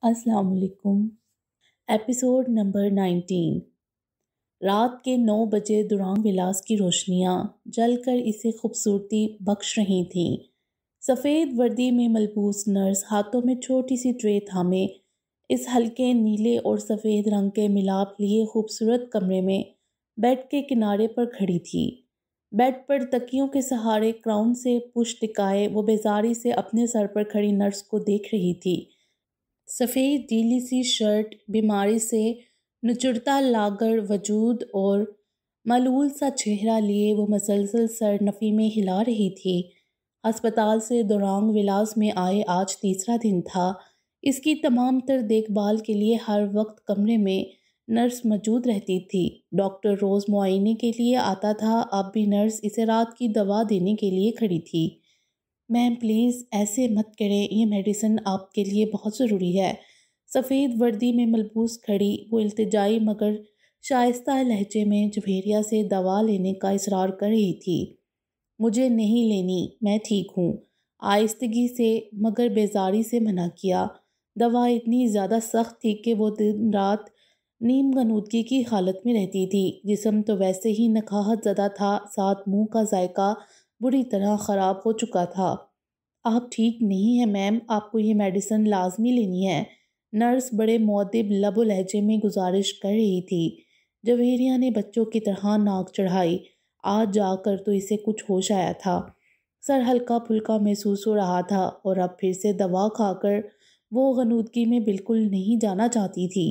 السلام علیکم۔ Episode number 19۔ رات کے 9 بجے دوران ولاس کی روشنیاں جل کر اسے خوبصورتی بخش رہی تھیں۔ سفید وردی میں ملبوس نرس ہاتھوں میں چھوٹی سی ٹرے تھامے اس ہلکے نیلے اور سفید رنگ کے ملاپ لیے خوبصورت کمرے میں بیڈ کے کنارے پر کھڑی تھی۔ بیڈ پر تکیوں کے سہارے کراؤن سے پشت ٹکائے وہ بیزاری سے اپنے سر پر کھڑی نرس کو دیکھ رہی تھی۔ سفید ڈھیلی سی شرٹ، بیماری سے نچڑتا لاغر وجود اور ملول سا چہرہ لیے وہ مسلسل سر نفی میں ہلا رہی تھی۔ ہسپتال سے دورانگ ولاس میں آئے آج تیسرا دن تھا۔ اس کی تمام تر دیکھ بھال کے لیے ہر وقت کمرے میں نرس موجود رہتی تھی۔ ڈاکٹر روز معائنے کے لیے آتا تھا، اب بھی نرس اسے رات کی دوا دینے کے لیے کھڑی تھی۔ میم پلیز ایسے مت کریں، یہ میڈیسن آپ کے لیے بہت ضروری ہے۔ سفید وردی میں ملبوس کھڑی وہ التجائی مگر شائستہ لہجے میں جویریہ سے دوا لینے کا اصرار کر رہی تھی۔ مجھے نہیں لینی، میں ٹھیک ہوں، آہستگی سے مگر بیزاری سے منع کیا۔ دوا اتنی زیادہ سخت تھی کہ وہ دن رات نیم غنودگی کی حالت میں رہتی تھی۔ جسم تو ویسے ہی نکاہت زدہ تھا، ساتھ منہ کا ذائقہ بری طرح خراب ہو چکا تھا۔ آپ ٹھیک نہیں ہیں میم، آپ کو یہ میڈیسن لازمی لینی ہے، نرس بڑے مؤدب لب و لہجے میں گزارش کر رہی تھی۔ جویریہ نے بچوں کی طرح ناک چڑھائی۔ آج جا کر تو اسے کچھ ہوش آیا تھا، سر ہلکا پھلکا محسوس ہو رہا تھا اور اب پھر سے دوا کھا کر وہ غنودگی میں بالکل نہیں جانا چاہتی تھی۔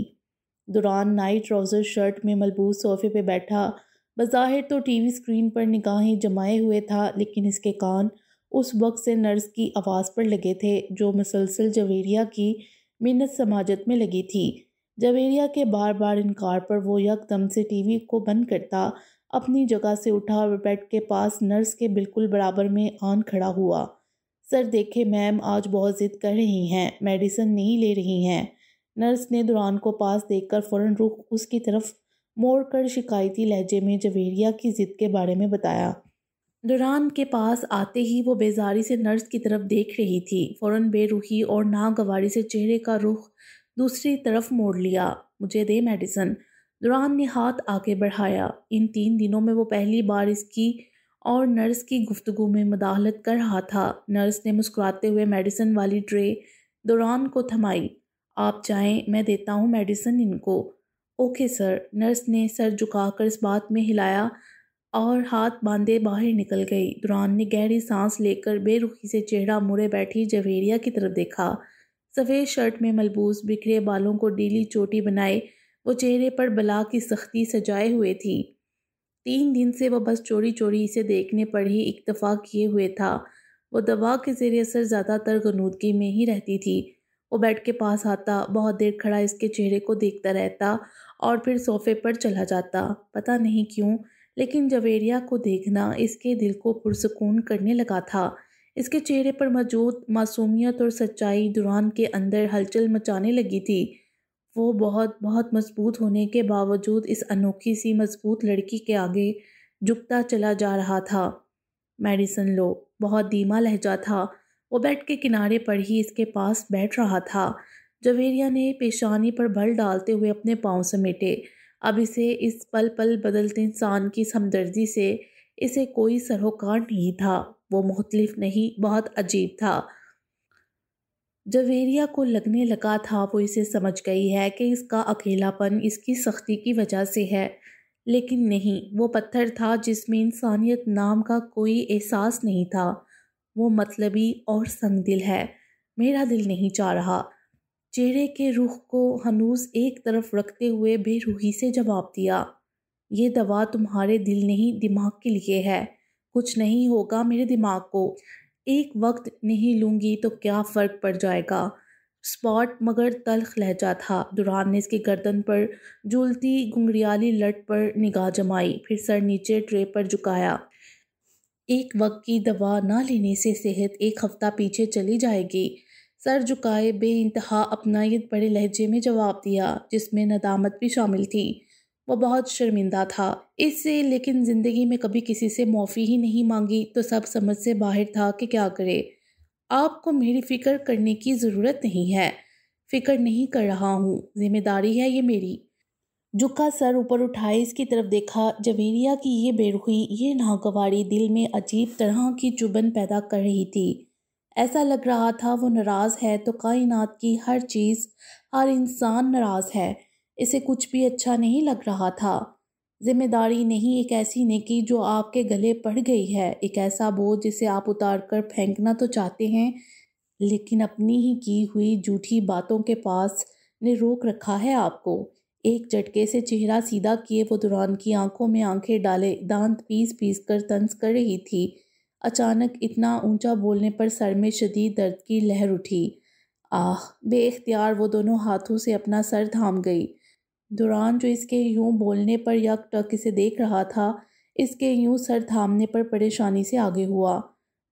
دوران نائٹ ٹراؤزر شرٹ میں ملبوس صوفے پہ بیٹھا بظاہر تو ٹی وی اسکرین پر نگاہیں جمائے ہوئے تھا، لیکن اس کے کان اس وقت سے نرس کی آواز پر لگے تھے جو مسلسل جویریہ کی منت سماجت میں لگی تھی۔ جویریہ کے بار بار انکار پر وہ یک دم سے ٹی وی کو بند کرتا اپنی جگہ سے اٹھا اور بیڈ کے پاس نرس کے بالکل برابر میں آن کھڑا ہوا۔ سر دیکھے میم، آج بہت ضد کر رہی ہیں، میڈیسن نہیں لے رہی ہیں۔ نرس نے دوران کو پاس دیکھ کر فوراً رخ اس کی طرف موڑ کر شکایتی لہجے میں جویریہ کی ضد کے بارے میں بتایا۔ دوران کے پاس آتے ہی وہ بیزاری سے نرس کی طرف دیکھ رہی تھی، فوراً بے روحی اور ناگواری سے چہرے کا رخ دوسری طرف موڑ لیا۔ مجھے دے میڈیسن، دوران نے ہاتھ آگے بڑھایا۔ ان 3 دنوں میں وہ پہلی بار اس کی اور نرس کی گفتگو میں مداخلت کر رہا تھا۔ نرس نے مسکراتے ہوئے میڈیسن والی ٹرے دوران کو تھمائی۔ آپ چاہیں میں دیتا ہوں میڈیسن ان کو۔ اوکے سر، نرس نے سر جھکا کر اس بات میں ہلایا اور ہاتھ باندھے باہر نکل گئی۔ دوران نے گہری سانس لے کر بے رخی سے چہرہ موڑے بیٹھی جویریہ کی طرف دیکھا۔ سفید شرٹ میں ملبوس بکھرے بالوں کو ڈیلی چوٹی بنائے وہ چہرے پر بلا کی سختی سجائے ہوئے تھی۔ 3 دن سے وہ بس چوری چوری اسے دیکھنے پر ہی اکتفا کیے ہوئے تھا۔ وہ دوا کے زیر اثر زیادہ تر غنودگی میں ہی رہتی تھی۔ وہ بیڈ کے پاس آتا، بہت دیر کھڑا اس کے چہرے کو دیکھتا رہتا اور پھر صوفے پر چلا جاتا۔ پتہ نہیں کیوں، لیکن جویریہ کو دیکھنا اس کے دل کو پرسکون کرنے لگا تھا۔ اس کے چہرے پر موجود معصومیت اور سچائی دوران کے اندر ہلچل مچانے لگی تھی۔ وہ بہت بہت مضبوط ہونے کے باوجود اس انوکھی سی مضبوط لڑکی کے آگے جھکتا چلا جا رہا تھا۔ میڈیسن لو، بہت دھیما لہجہ تھا۔ وہ بیڈ کے کنارے پر ہی اس کے پاس بیٹھ رہا تھا۔ جویریہ نے پیشانی پر بل ڈالتے ہوئے اپنے پاؤں سمیٹے۔ اب اسے اس پل پل بدلتے انسان کی ہمدردی سے اسے کوئی سروکار نہیں تھا۔ وہ مختلف نہیں، بہت عجیب تھا۔ جویریہ کو لگنے لگا تھا وہ اسے سمجھ گئی ہے کہ اس کا اکیلا پن اس کی سختی کی وجہ سے ہے، لیکن نہیں، وہ پتھر تھا جس میں انسانیت نام کا کوئی احساس نہیں تھا۔ وہ مطلبی اور سنگ دل ہے۔ میرا دل نہیں چاہ رہا، چہرے کے رخ کو ہنوز ایک طرف رکھتے ہوئے بے روحی سے جواب دیا۔ یہ دوا تمہارے دل نہیں دماغ کے لیے ہے، کچھ نہیں ہوگا میرے دماغ کو، ایک وقت نہیں لوں گی تو کیا فرق پڑ جائے گا۔ سپاٹ مگر تلخ لہجہ تھا۔ دوران نے اس کی گردن پر جھولتی گھنگریالی لٹ پر نگاہ جمائی، پھر سر نیچے ٹرے پر جھکایا۔ ایک وقت کی دوا نہ لینے سے صحت ایک ہفتہ پیچھے چلی جائے گی، سر جھکائے بے انتہا اپنائیت بڑے لہجے میں جواب دیا، جس میں ندامت بھی شامل تھی۔ وہ بہت شرمندہ تھا اس سے، لیکن زندگی میں کبھی کسی سے معافی ہی نہیں مانگی تو سب سمجھ سے باہر تھا کہ کیا کرے۔ آپ کو میری فکر کرنے کی ضرورت نہیں ہے، فکر نہیں کر رہا ہوں، ذمہ داری ہے یہ میری۔ جھکا سر اوپر اٹھائے اس کی طرف دیکھا۔ جویریہ کی یہ بے رخی، یہ ناگواری دل میں عجیب طرح کی چبھن پیدا کر رہی تھی۔ ایسا لگ رہا تھا وہ ناراض ہے تو کائنات کی ہر چیز، ہر انسان ناراض ہے۔ اسے کچھ بھی اچھا نہیں لگ رہا تھا۔ ذمہ داری نہیں، ایک ایسی نیکی جو آپ کے گلے پڑ گئی ہے، ایک ایسا بوجھ جسے آپ اتار کر پھینکنا تو چاہتے ہیں لیکن اپنی ہی کی ہوئی جھوٹی باتوں کے پاس نے روک رکھا ہے آپ کو۔ ایک جھٹکے سے چہرہ سیدھا کیے وہ دوران کی آنکھوں میں آنکھیں ڈالے دانت پیس پیس کر طنز کر رہی تھی۔ اچانک اتنا اونچا بولنے پر سر میں شدید درد کی لہر اٹھی۔ آہ! بے اختیار وہ دونوں ہاتھوں سے اپنا سر تھام گئی۔ دوران جو اس کے یوں بولنے پر یک ٹک اسے دیکھ رہا تھا، اس کے یوں سر تھامنے پر پریشانی سے آگے ہوا۔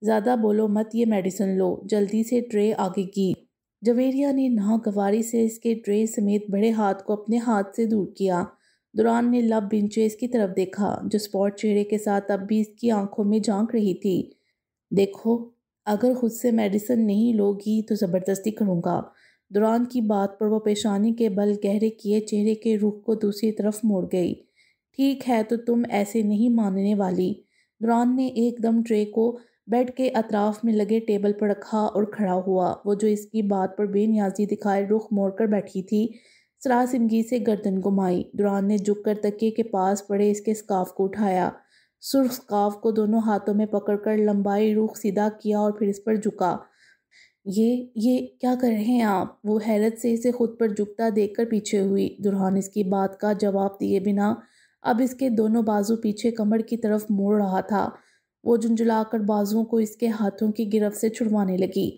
زیادہ بولو مت، یہ میڈیسن لو، جلدی سے ٹرے آگے کی۔ جویریہ نے ناگواری سے اس کے ٹرے سمیت بڑے ہاتھ کو اپنے ہاتھ سے دور کیا۔ دوران نے لب بھنچے اس کی طرف دیکھا، جو سپاٹ چہرے کے ساتھ اب بھی اس کی آنکھوں میں جھانک رہی تھی۔ دیکھو، اگر خود سے میڈیسن نہیں لوگی تو زبردستی کروں گا۔ دوران کی بات پر وہ پیشانی کے بل گہرے کیے چہرے کے رخ کو دوسری طرف موڑ گئی۔ ٹھیک ہے تو تم ایسے نہیں ماننے والی۔ دوران نے ایک دم ٹرے کو بیڈ کے اطراف میں لگے ٹیبل پر رکھا اور کھڑا ہوا۔ وہ جو اس کی بات پر بے نیازی دکھائے رخ موڑ کر بیٹھی تھی، سراسیمگی سے گردن گھمائی۔ دوران نے جھک کر تکیے کے پاس پڑے اس کے سکارف کو اٹھایا، سرخ سکارف کو دونوں ہاتھوں میں پکڑ کر لمبائی رخ سیدھا کیا اور پھر اس پر جھکا۔ یہ کیا کر رہے ہیں آپ؟ وہ حیرت سے اسے خود پر جھکتا دیکھ کر پیچھے ہوئی۔ دوران اس کی بات کا جواب دیے بنا اب اس کے دونوں بازو پیچھے کمر کی طرف موڑ رہا تھا۔ وہ جھنجھلا کر بازوؤں کو اس کے ہاتھوں کی گرفت سے چھڑوانے لگی۔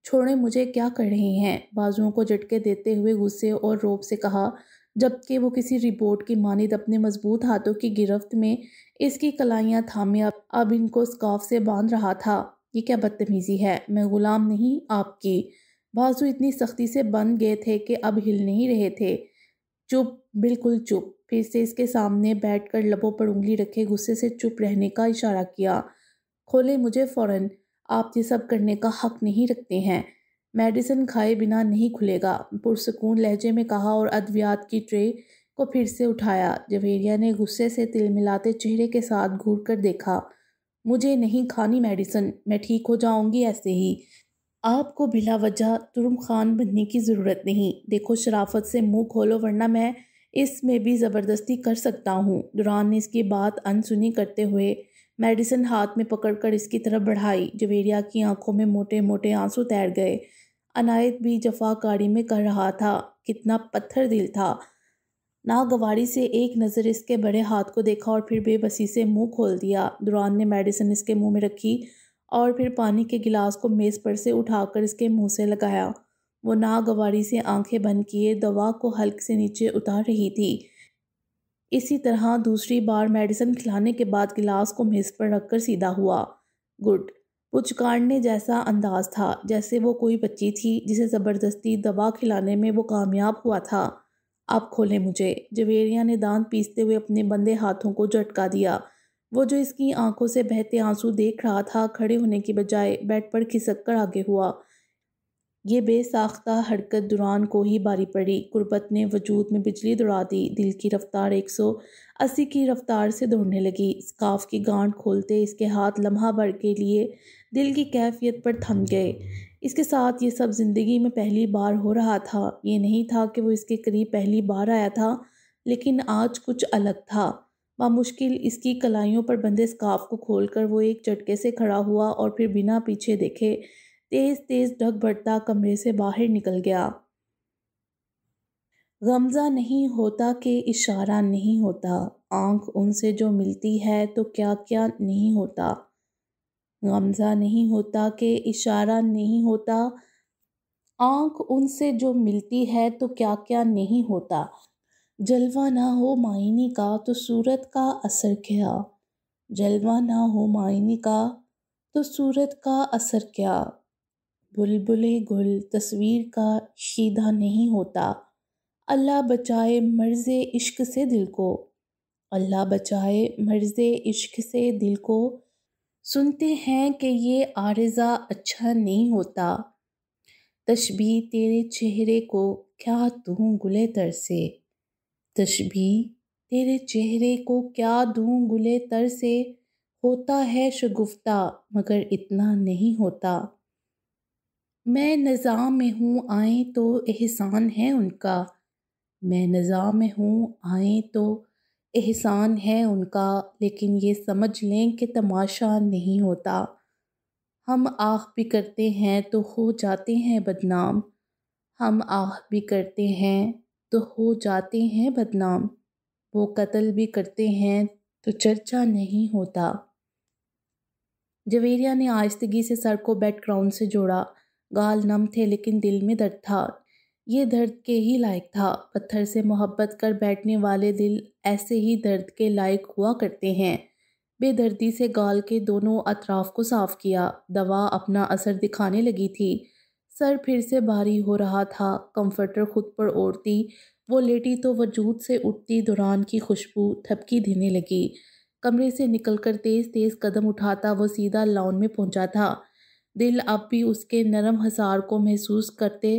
چھوڑیں مجھے، کیا کر رہے ہیں؟ بازوؤں کو جھٹکے دیتے ہوئے غصے اور رعب سے کہا، جبکہ وہ کسی ربوٹ کی مانند اپنے مضبوط ہاتھوں کی گرفت میں اس کی کلائیاں تھامے اب ان کو سکارف سے باندھ رہا تھا۔ یہ کیا بدتمیزی ہے؟ میں غلام نہیں آپ کی۔ بازو اتنی سختی سے بند گئے تھے کہ اب ہل نہیں رہے تھے۔ چپ، بالکل چپ۔ پھر سے اس کے سامنے بیٹھ کر لبوں پر انگلی رکھے غصے سے چپ رہنے کا اشارہ کیا۔ کھولیں مجھے فوراً، آپ یہ سب کرنے کا حق نہیں رکھتے ہیں۔ میڈیسن کھائے بنا نہیں کھلے گا، پرسکون لہجے میں کہا اور ادویات کی ٹرے کو پھر سے اٹھایا۔ جویریہ نے غصے سے تل ملاتے چہرے کے ساتھ گھور کر دیکھا۔ مجھے نہیں کھانی میڈیسن، میں ٹھیک ہو جاؤں گی ایسے ہی۔ آپ کو بلا وجہ ترم خان بننے کی ضرورت نہیں۔ دیکھو، شرافت سے منہ کھولو ورنہ میں اس میں بھی زبردستی کر سکتا ہوں۔ دوران نے اس کی بات انسنی کرتے ہوئے میڈیسن ہاتھ میں پکڑ کر اس کی طرف بڑھائی۔ جویریہ کی آنکھوں میں موٹے موٹے آنسو تیر گئے۔ عنایت بھی جفاکاری میں کر رہا تھا، کتنا پتھر دل تھا۔ ناگواری سے ایک نظر اس کے بڑے ہاتھ کو دیکھا اور پھر بے بسی سے منہ کھول دیا۔ دوران نے میڈیسن اس کے منہ میں رکھی اور پھر پانی کے گلاس کو میز پر سے اٹھا کر اس کے منہ سے لگایا۔ وہ ناگواری سے آنکھیں بند کیے دوا کو حلق سے نیچے اتار رہی تھی۔ اسی طرح دوسری بار میڈیسن کھلانے کے بعد گلاس کو میز پر رکھ کر سیدھا ہوا۔ گڈ، پچکارنے جیسا انداز تھا، جیسے وہ کوئی بچی تھی جسے زبردستی دوا کھلانے میں وہ کامیاب ہوا تھا۔ آپ کھولیں مجھے۔ جویریہ نے دانت پیستے ہوئے اپنے بندے ہاتھوں کو جھٹکا دیا۔ وہ جو اس کی آنکھوں سے بہتے آنسو دیکھ رہا تھا، کھڑے ہونے کی بجائے بیڈ پر کھسک کر آگے ہوا۔ یہ بے ساختہ حرکت دوران کو ہی بھاری پڑی۔ قربت نے وجود میں بجلی دوڑا دی۔ دل کی رفتار 180 کی رفتار سے دوڑنے لگی۔ سکارف کی گانٹھ کھولتے اس کے ہاتھ لمحہ بھر کے لیے دل کی کیفیت پر تھم گئے۔ اس کے ساتھ یہ سب زندگی میں پہلی بار ہو رہا تھا۔ یہ نہیں تھا کہ وہ اس کے قریب پہلی بار آیا تھا، لیکن آج کچھ الگ تھا۔ بامشکل اس کی کلائیوں پر بندھے سکارف کو کھول کر وہ ایک جھٹکے سے کھڑا ہوا اور پھر بنا پیچھے دیکھے تیز تیز ڈھگ بڑھتا کمرے سے باہر نکل گیا۔ غمزہ نہیں ہوتا کہ اشارہ نہیں ہوتا، آنکھ ان سے جو ملتی ہے تو کیا کیا نہیں ہوتا۔ غمزہ نہیں ہوتا کہ اشارہ نہیں ہوتا، آنکھ ان سے جو ملتی ہے تو کیا کیا نہیں ہوتا۔ جلوہ نہ ہو معانی کا تو صورت کا اثر کیا، جلوہ نہ ہو معانی کا تو صورت کا اثر کیا۔ بلبل گل تصویر کا شیدا نہیں ہوتا، اللہ بچائے مرض عشق سے دل کو، اللہ بچائے مرض عشق سے دل کو۔ سنتے ہیں کہ یہ عارضہ اچھا نہیں ہوتا، تشبیہ تیرے چہرے کو کیا دوں گلے تر سے، تشبیہ تیرے چہرے کو کیا دوں گلے تر سے، ہوتا ہے شگفتہ مگر اتنا نہیں ہوتا۔ میں نظام میں ہوں آئیں تو احسان ہے ان کا، میں نظام میں ہوں آئیں تو احسان ہے ان کا، لیکن یہ سمجھ لیں کہ تماشا نہیں ہوتا۔ ہم آہ بھی کرتے ہیں تو ہو جاتے ہیں بدنام، ہم آہ بھی کرتے ہیں تو ہو جاتے ہیں بدنام، وہ قتل بھی کرتے ہیں تو چرچا نہیں ہوتا۔ جویریہ نے آہستگی سے سر کو بیک گراؤنڈ سے جوڑا۔ گال نم تھے لیکن دل میں درد تھا، یہ درد کے ہی لائق تھا۔ پتھر سے محبت کر بیٹھنے والے دل ایسے ہی درد کے لائق ہوا کرتے ہیں۔ بے دردی سے گال کے دونوں اطراف کو صاف کیا، دوا اپنا اثر دکھانے لگی تھی۔ سر پھر سے بھاری ہو رہا تھا، کمفرٹر خود پر اوڑھتی وہ لیٹی تو وجود سے اٹھتی دوران کی خوشبو تھپکی دینے لگی۔ کمرے سے نکل کر تیز تیز قدم اٹھاتا وہ سیدھا لان میں پہنچا تھا۔ دل اب بھی اس کے نرم حصار کو محسوس کرتے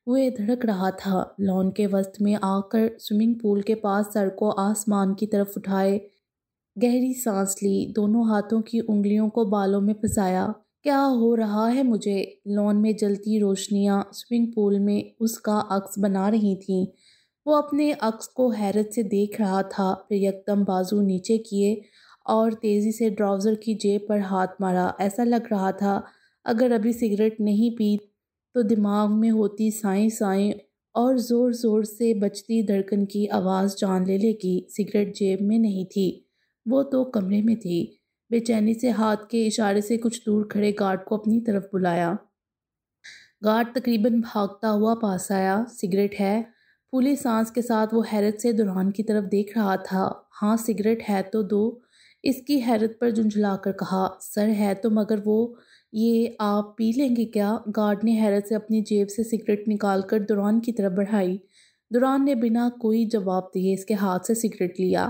ہوئے دھڑک رہا تھا۔ لان کے وسط میں آ کر سوئمنگ پول کے پاس سر کو آسمان کی طرف اٹھائے گہری سانس لی، دونوں ہاتھوں کی انگلیوں کو بالوں میں پھنسایا۔ کیا ہو رہا ہے مجھے؟ لان میں جلتی روشنیاں سوئمنگ پول میں اس کا عکس بنا رہی تھیں۔ وہ اپنے عکس کو حیرت سے دیکھ رہا تھا، پھر یکدم بازو نیچے کیے اور تیزی سے ٹراؤزر کی جیب پر ہاتھ مارا۔ ایسا لگ رہا تھا اگر ابھی سگریٹ نہیں پی تو دماغ میں ہوتی سائیں سائیں اور زور زور سے بجتی دھڑکن کی آواز جان لے لے گی۔ سگریٹ جیب میں نہیں تھی، وہ تو کمرے میں تھی۔ بے چینی سے ہاتھ کے اشارے سے کچھ دور کھڑے گارڈ کو اپنی طرف بلایا۔ گارڈ تقریباً بھاگتا ہوا پاس آیا۔ سگریٹ ہے؟ پھولی سانس کے ساتھ وہ حیرت سے دوران کی طرف دیکھ رہا تھا۔ ہاں سگریٹ ہے تو دو، اس کی حیرت پر جھنجھلا کر کہا۔ سر ہے تو مگر وہ یہ آپ پی لیں گے کیا؟ گارڈ نے حیرت سے اپنی جیب سے سگریٹ نکال کر دوران کی طرف بڑھائی۔ دوران نے بنا کوئی جواب دیے اس کے ہاتھ سے سگریٹ لیا۔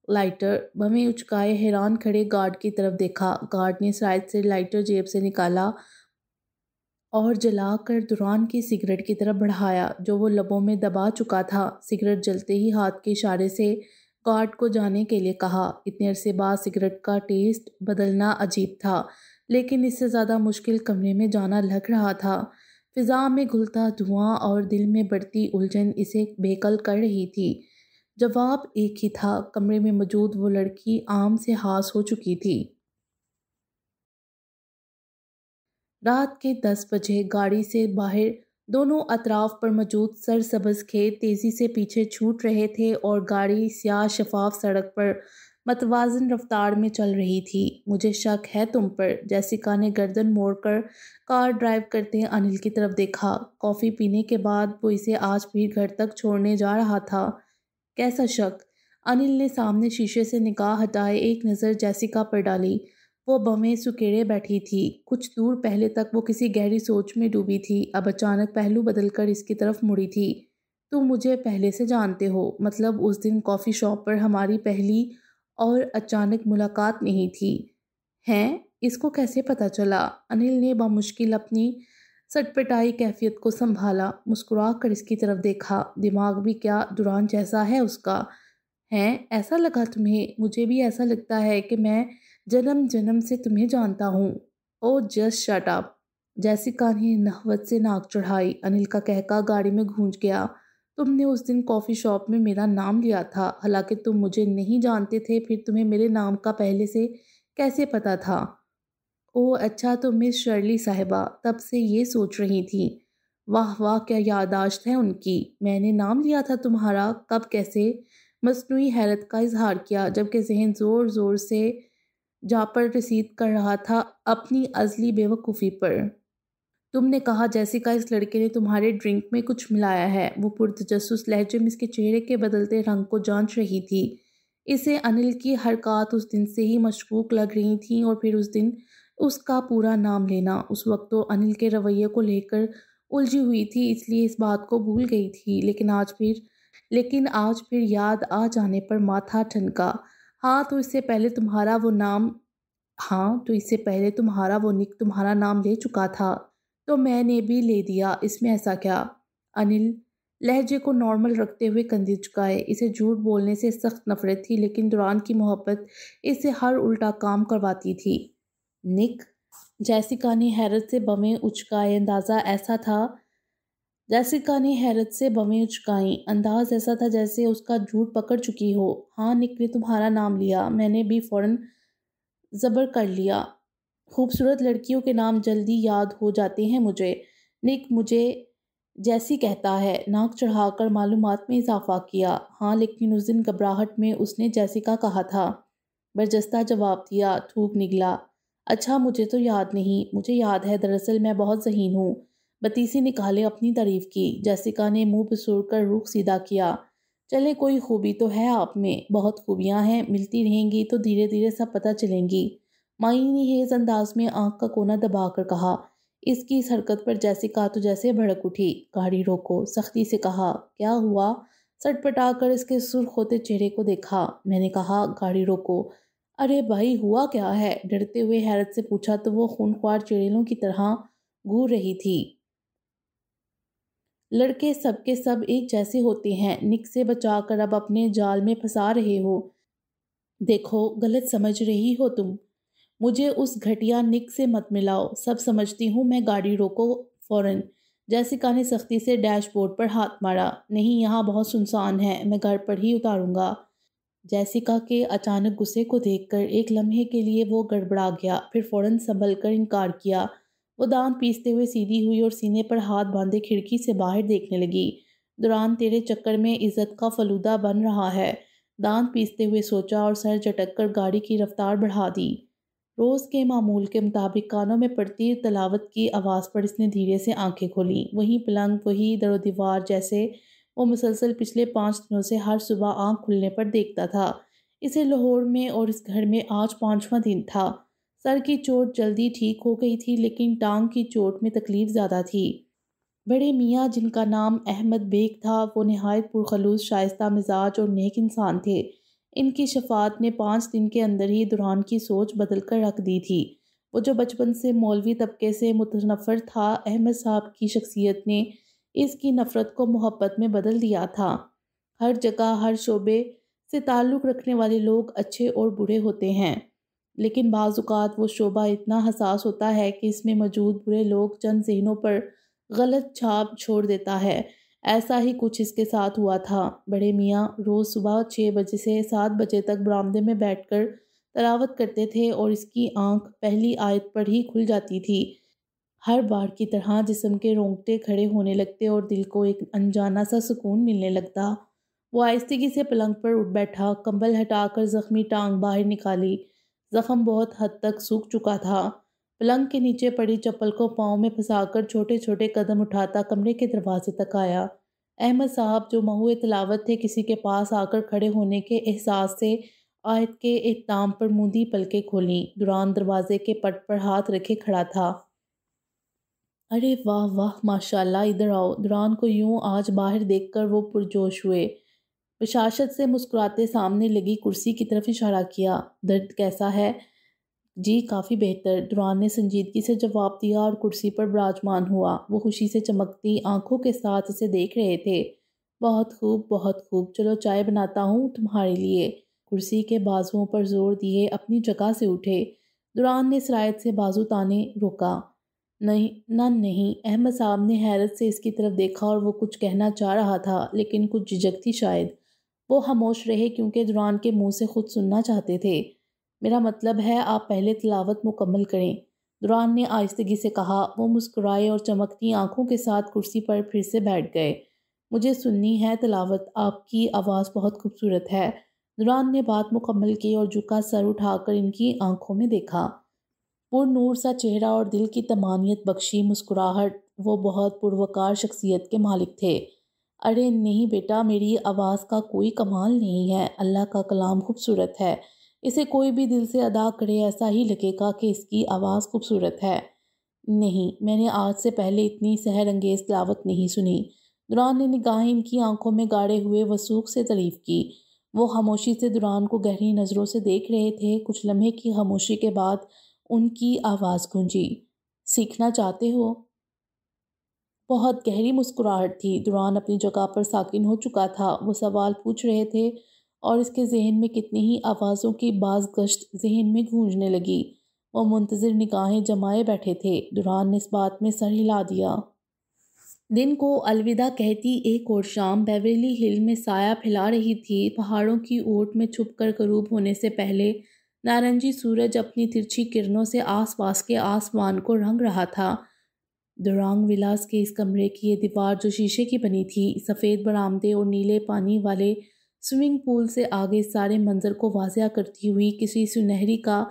لائٹر؟ بمیں اچکائے حیران کھڑے گارڈ کی طرف دیکھا۔ گارڈ نے سائیڈ سے لائٹر جیب سے نکالا اور جلا کر دوران کی سگریٹ کی طرف بڑھایا جو وہ لبوں میں دبا چکا تھا۔ سگریٹ جلتے ہی ہاتھ کے اشارے سے گارڈ کو جانے کے لیے کہا۔ اتنے عرصے بعد سگریٹ کا ٹیسٹ بدلنا عجیب تھا، لیکن اس سے زیادہ مشکل کمرے میں جانا لگ رہا تھا۔ فضا میں گھلتا دھواں اور دل میں بڑھتی الجھن اسے بےقل کر رہی تھی۔ جواب ایک ہی تھا، کمرے میں موجود وہ لڑکی عام سے ہاس ہو چکی تھی۔ رات کے 10 بجے گاڑی سے باہر دونوں اطراف پر موجود سرسبز کھیت تیزی سے پیچھے چھوٹ رہے تھے اور گاڑی سیاہ شفاف سڑک پر متوازن رفتار میں چل رہی تھی۔ مجھے شک ہے تم پر، جیسیکا نے گردن موڑ کر کار ڈرائیو کرتے انل کی طرف دیکھا۔ کافی پینے کے بعد وہ اسے آج پھر گھر تک چھوڑنے جا رہا تھا۔ کیسا شک؟ انل نے سامنے شیشے سے نگاہ ہٹائے ایک نظر جیسیکا پر ڈالی۔ وہ بمیں سکیڑے بیٹھی تھی، کچھ دور پہلے تک وہ کسی گہری سوچ میں ڈوبی تھی، اب اچانک پہلو بدل کر اس کی طرف مڑی تھی۔ تم مجھے پہلے سے جانتے ہو؟ مطلب اس دن کافی شاپ پر ہماری پہلی اور اچانک ملاقات نہیں تھی؟ ہیں؟ اس کو کیسے پتہ چلا؟ انل نے بامشکل اپنی سٹپٹائی کیفیت کو سنبھالا، مسکرا کر اس کی طرف دیکھا۔ دماغ بھی کیا دوران جیسا ہے اس کا؟ ہیں؟ ایسا لگا تمہیں؟ مجھے بھی ایسا لگتا ہے کہ میں جنم جنم سے تمہیں جانتا ہوں۔ او جسٹ شٹ اپ! جیسیکا نے نخوت سے ناک چڑھائی۔ انل کا کہکا گاڑی میں گونج گیا۔ تم نے اس دن کافی شاپ میں میرا نام لیا تھا، حالانکہ تم مجھے نہیں جانتے تھے، پھر تمہیں میرے نام کا پہلے سے کیسے پتا تھا؟ اوہ اچھا، تو مس شرلی صاحبہ تب سے یہ سوچ رہی تھیں۔ واہ واہ، کیا یادداشت ہے ان کی! میں نے نام لیا تھا تمہارا؟ کب، کیسے؟ مصنوعی حیرت کا اظہار کیا، جبکہ ذہن زور زور سے جا پر رسید کر رہا تھا اپنی ازلی بے وقوفی پر۔ تم نے کہا جیسیکا اس لڑکے نے تمہارے ڈرنک میں کچھ ملایا ہے۔ وہ پرتجسس لہجے میں اس کے چہرے کے بدلتے رنگ کو جانچ رہی تھی۔ اسے انل کی حرکات اس دن سے ہی مشکوک لگ رہی تھیں، اور پھر اس دن اس کا پورا نام لینا۔ اس وقت تو انل کے رویے کو لے کر الجھی ہوئی تھی، اس لیے اس بات کو بھول گئی تھی، لیکن آج پھر یاد آ جانے پر ماتھا ٹھنکا۔ ہاں تو اس سے پہلے تمہارا وہ نک تمہارا نام لے چکا تھا۔ تو میں نے بھی لے دیا، اس میں ایسا کیا؟ انل لہجے کو نارمل رکھتے ہوئے کندھے جھکائے۔ اسے جھوٹ بولنے سے سخت نفرت تھی، لیکن دوران کی محبت اس سے ہر الٹا کام کرواتی تھی۔ نک، جیسیکا نے حیرت سے بویں اچکائے۔ جیسیکا نے حیرت سے بویں اچکائیں۔ انداز ایسا تھا جیسے اس کا جھوٹ پکڑ چکی ہو۔ ہاں، نک نے تمہارا نام لیا۔ میں نے بھی فوراً زبر کر لیا۔ خوبصورت لڑکیوں کے نام جلدی یاد ہو جاتے ہیں مجھے۔ نک مجھے جیسی کہتا ہے، ناک چڑھا کر معلومات میں اضافہ کیا۔ ہاں، لیکن اس دن گھبراہٹ میں اس نے جیسیکا کہا تھا۔ برجستہ جواب دیا، تھوک نگلا۔ اچھا، مجھے تو یاد نہیں۔ مجھے یاد ہے، دراصل میں بہت ذہین ہوں۔ بتیسی نکالے اپنی تعریف کی۔ جیسیکا نے منہ پسوڑ کر رخ سیدھا کیا۔ چلے، کوئی خوبی تو ہے آپ میں۔ بہت خوبیاں ہیں، ملتی رہیں گی تو دھیرے دھیرے سب پتہ چلیں گی۔ معنی خیز انداز میں آنکھ کا کونا دبا کر کہا۔ اس کی اس حرکت پر جیسیکا تو جیسے بھڑک اٹھی۔ گاڑی روکو، سختی سے کہا۔ کیا ہوا؟ سٹ پٹا کر اس کے سرخ ہوتے چہرے کو دیکھا۔ میں نے کہا، گاڑی روکو۔ ارے بھائی، ہوا کیا ہے؟ ڈرتے ہوئے حیرت سے پوچھا تو وہ خونخوار چڑیلوں کی طرح گور رہی تھی۔ لڑکے سب کے سب ایک جیسے ہوتے ہیں، نک سے بچا کر اب اپنے جال میں پھنسا رہے ہو۔ دیکھو، غلط سمجھ رہی ہو تم۔ مجھے اس گھٹیا نک سے مت ملاؤ۔ سب سمجھتی ہوں میں، گاڑی روکو فوراً۔ جیسیکا نے سختی سے ڈیش بورڈ پر ہاتھ مارا۔ نہیں، یہاں بہت سنسان ہے، میں گھر پر ہی اتاروں گا۔ جیسیکا کے اچانک غصے کو دیکھ کر ایک لمحے کے لیے وہ گڑبڑا گیا، پھر فوراً سنبھل کر انکار کیا۔ وہ دانت پیستے ہوئے سیدھی ہوئی اور سینے پر ہاتھ باندھے کھڑکی سے باہر دیکھنے لگی۔ دوران تیرے چکر میں عزت کا فلودہ بن رہا ہے، دانت پیستے ہوئے سوچا اور سر جھٹک کر گاڑی کی رفتار بڑھا دی۔ روز کے معمول کے مطابق کانوں میں پڑتی تلاوت کی آواز پر اس نے دھیرے سے آنکھیں کھولیں۔ وہی پلنگ، وہی در و دیوار جیسے وہ مسلسل پچھلے 5 دنوں سے ہر صبح آنکھ کھلنے پر دیکھتا تھا۔ اسے لاہور میں اور اس گھر میں آج 5واں دن تھا۔ سر کی چوٹ جلدی ٹھیک ہو گئی تھی، لیکن ٹانگ کی چوٹ میں تکلیف زیادہ تھی۔ بڑے میاں، جن کا نام احمد بیگ تھا، وہ نہایت پرخلوص، شائستہ مزاج اور نیک انسان تھے۔ ان کی شفاعت نے 5 دن کے اندر ہی دوران کی سوچ بدل کر رکھ دی تھی۔ وہ جو بچپن سے مولوی طبقے سے متنفر تھا، احمد صاحب کی شخصیت نے اس کی نفرت کو محبت میں بدل دیا تھا۔ ہر جگہ، ہر شعبے سے تعلق رکھنے والے لوگ اچھے اور برے ہوتے ہیں، لیکن بعض اوقات وہ شعبہ اتنا حساس ہوتا ہے کہ اس میں موجود برے لوگ چند ذہنوں پر غلط چھاپ چھوڑ دیتا ہے۔ ایسا ہی کچھ اس کے ساتھ ہوا تھا۔ بڑے میاں روز صبح 6 بجے سے 7 بجے تک برآمدے میں بیٹھ کر تلاوت کرتے تھے اور اس کی آنکھ پہلی آیت پر ہی کھل جاتی تھی۔ ہر بار کی طرح جسم کے رونگٹے کھڑے ہونے لگتے اور دل کو ایک انجانا سا سکون ملنے لگتا۔ وہ آہستگی سے پلنگ پر اٹھ بیٹھا، کمبل ہٹا کر زخمی ٹانگ باہر نکالی۔ زخم بہت حد تک سوکھ چکا تھا۔ پلنگ کے نیچے پڑی چپل کو پاؤں میں پھنسا کر چھوٹے چھوٹے قدم اٹھاتا کمرے کے دروازے تک آیا۔ احمد صاحب، جو مہوئے تلاوت تھے، کسی کے پاس آ کر کھڑے ہونے کے احساس سے آیت کے اختتام پر موندی پلکیں کھولیں۔ دوران دروازے کے پٹ پر ہاتھ رکھے کھڑا تھا۔ ارے واہ واہ، ماشاءاللہ، ادھر آؤ۔ دوران کو یوں آج باہر دیکھ کر وہ پرجوش ہوئے۔ بشاشت سے مسکراتے سامنے لگی کرسی کی طرف اشارہ کیا۔ درد کیسا ہے؟ جی، کافی بہتر، دوران نے سنجیدگی سے جواب دیا اور کرسی پر براجمان ہوا۔ وہ خوشی سے چمکتی آنکھوں کے ساتھ اسے دیکھ رہے تھے۔ بہت خوب، بہت خوب، چلو چائے بناتا ہوں تمہارے لیے۔ کرسی کے بازوؤں پر زور دیے اپنی جگہ سے اٹھے۔ دوران نے سرایت سے بازو تانے روکا۔ نہیں، احمد صاحب نے حیرت سے اس کی طرف دیکھا اور وہ کچھ کہنا چاہ رہا تھا، لیکن کچھ جھجک تھی شاید۔ وہ خاموش رہے کیونکہ دوران کے منہ سے خود سننا چاہتے تھے۔ میرا مطلب ہے آپ پہلے تلاوت مکمل کریں، دوران نے آہستگی سے کہا۔ وہ مسکرائے اور چمکتی آنکھوں کے ساتھ کرسی پر پھر سے بیٹھ گئے۔ مجھے سننی ہے تلاوت، آپ کی آواز بہت خوبصورت ہے۔ دوران نے بات مکمل کی اور جھکا سر اٹھا کر ان کی آنکھوں میں دیکھا۔ پر نور سا چہرہ اور دل کی طمانینت بخشی مسکراہٹ، وہ بہت پروقار شخصیت کے مالک تھے۔ ارے نہیں بیٹا، میری آواز کا کوئی کمال نہیں ہے، اللہ کا کلام خوبصورت ہے، اسے کوئی بھی دل سے ادا کرے ایسا ہی لگے گا کہ اس کی آواز خوبصورت ہے۔ نہیں، میں نے آج سے پہلے اتنی سحر انگیز تلاوت نہیں سنی۔ دوران نے نگاہیں ان کی آنکھوں میں گاڑے ہوئے وثوق سے تعریف کی۔ وہ خاموشی سے دوران کو گہری نظروں سے دیکھ رہے تھے۔ کچھ لمحے کی خاموشی کے بعد ان کی آواز گونجی۔ سیکھنا چاہتے ہو؟ بہت گہری مسکراہٹ تھی۔ دوران اپنی جگہ پر ساکن ہو چکا تھا۔ وہ سوال پوچھ رہے تھے اور اس کے ذہن میں کتنی ہی آوازوں کی باز گشت ذہن میں گونجنے لگی۔ وہ منتظر نگاہیں جمائے بیٹھے تھے۔ دوران نے اس بات میں سر ہلا دیا۔ دن کو الوداع کہتی ایک اور شام بیورلی ہل میں سایہ پھیلا رہی تھی۔ پہاڑوں کی اوٹ میں چھپ کر غروب ہونے سے پہلے نارنجی سورج اپنی ترچھی کرنوں سے آس پاس کے آسمان کو رنگ رہا تھا۔ دورانگ ولاس کے اس کمرے کی یہ دیوار جو شیشے کی بنی تھی، سفید برآمدے اور نیلے پانی والے سوئمنگ پول سے آگے سارے منظر کو واضح کرتی ہوئی کسی سنہری کا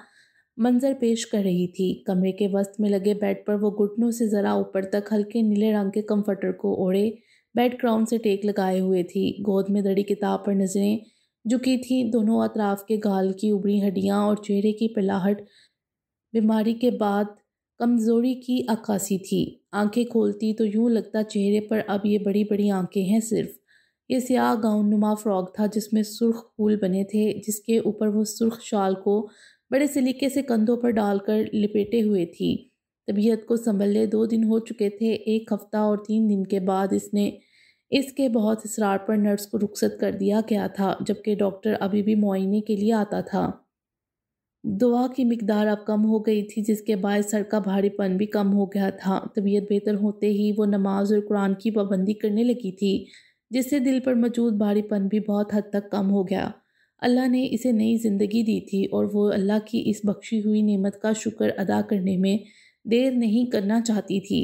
منظر پیش کر رہی تھی۔ کمرے کے وسط میں لگے بیڈ پر وہ گھٹنوں سے ذرا اوپر تک ہلکے نیلے رنگ کے کمفرٹر کو اوڑھے بیڈ گراؤنڈ سے ٹیک لگائے ہوئے تھی۔ گود میں دڑی کتاب پر نظریں جھکی تھیں۔ دونوں اطراف کے گال کی ابری ہڈیاں اور چہرے کی پلاہٹ بیماری کے بعد کمزوری کی عکاسی تھی۔ آنکھیں کھولتی تو یوں لگتا چہرے پر اب یہ بڑی بڑی آنکھیں ہیں صرف۔ یہ سیاہ گاؤن نما فراک تھا جس میں سرخ پھول بنے تھے، جس کے اوپر وہ سرخ شال کو بڑے سلیقے سے کندھوں پر ڈال کر لپیٹے ہوئے تھی۔ طبیعت کو سنبھلے 2 دن ہو چکے تھے۔ 1 ہفتہ اور 3 دن کے بعد اس کے بہت اصرار پر نرس کو رخصت کر دیا گیا تھا، جبکہ ڈاکٹر ابھی بھی معائنے کے لیے آتا تھا۔ دوا کی مقدار اب کم ہو گئی تھی، جس کے باعث سر کا بھاری پن بھی کم ہو گیا تھا۔ طبیعت بہتر ہوتے ہی وہ نماز اور قرآن کی پابندی کرنے لگی تھی، جس سے دل پر موجود بھاری پن بھی بہت حد تک کم ہو گیا۔ اللہ نے اسے نئی زندگی دی تھی اور وہ اللہ کی اس بخشی ہوئی نعمت کا شکر ادا کرنے میں دیر نہیں کرنا چاہتی تھی۔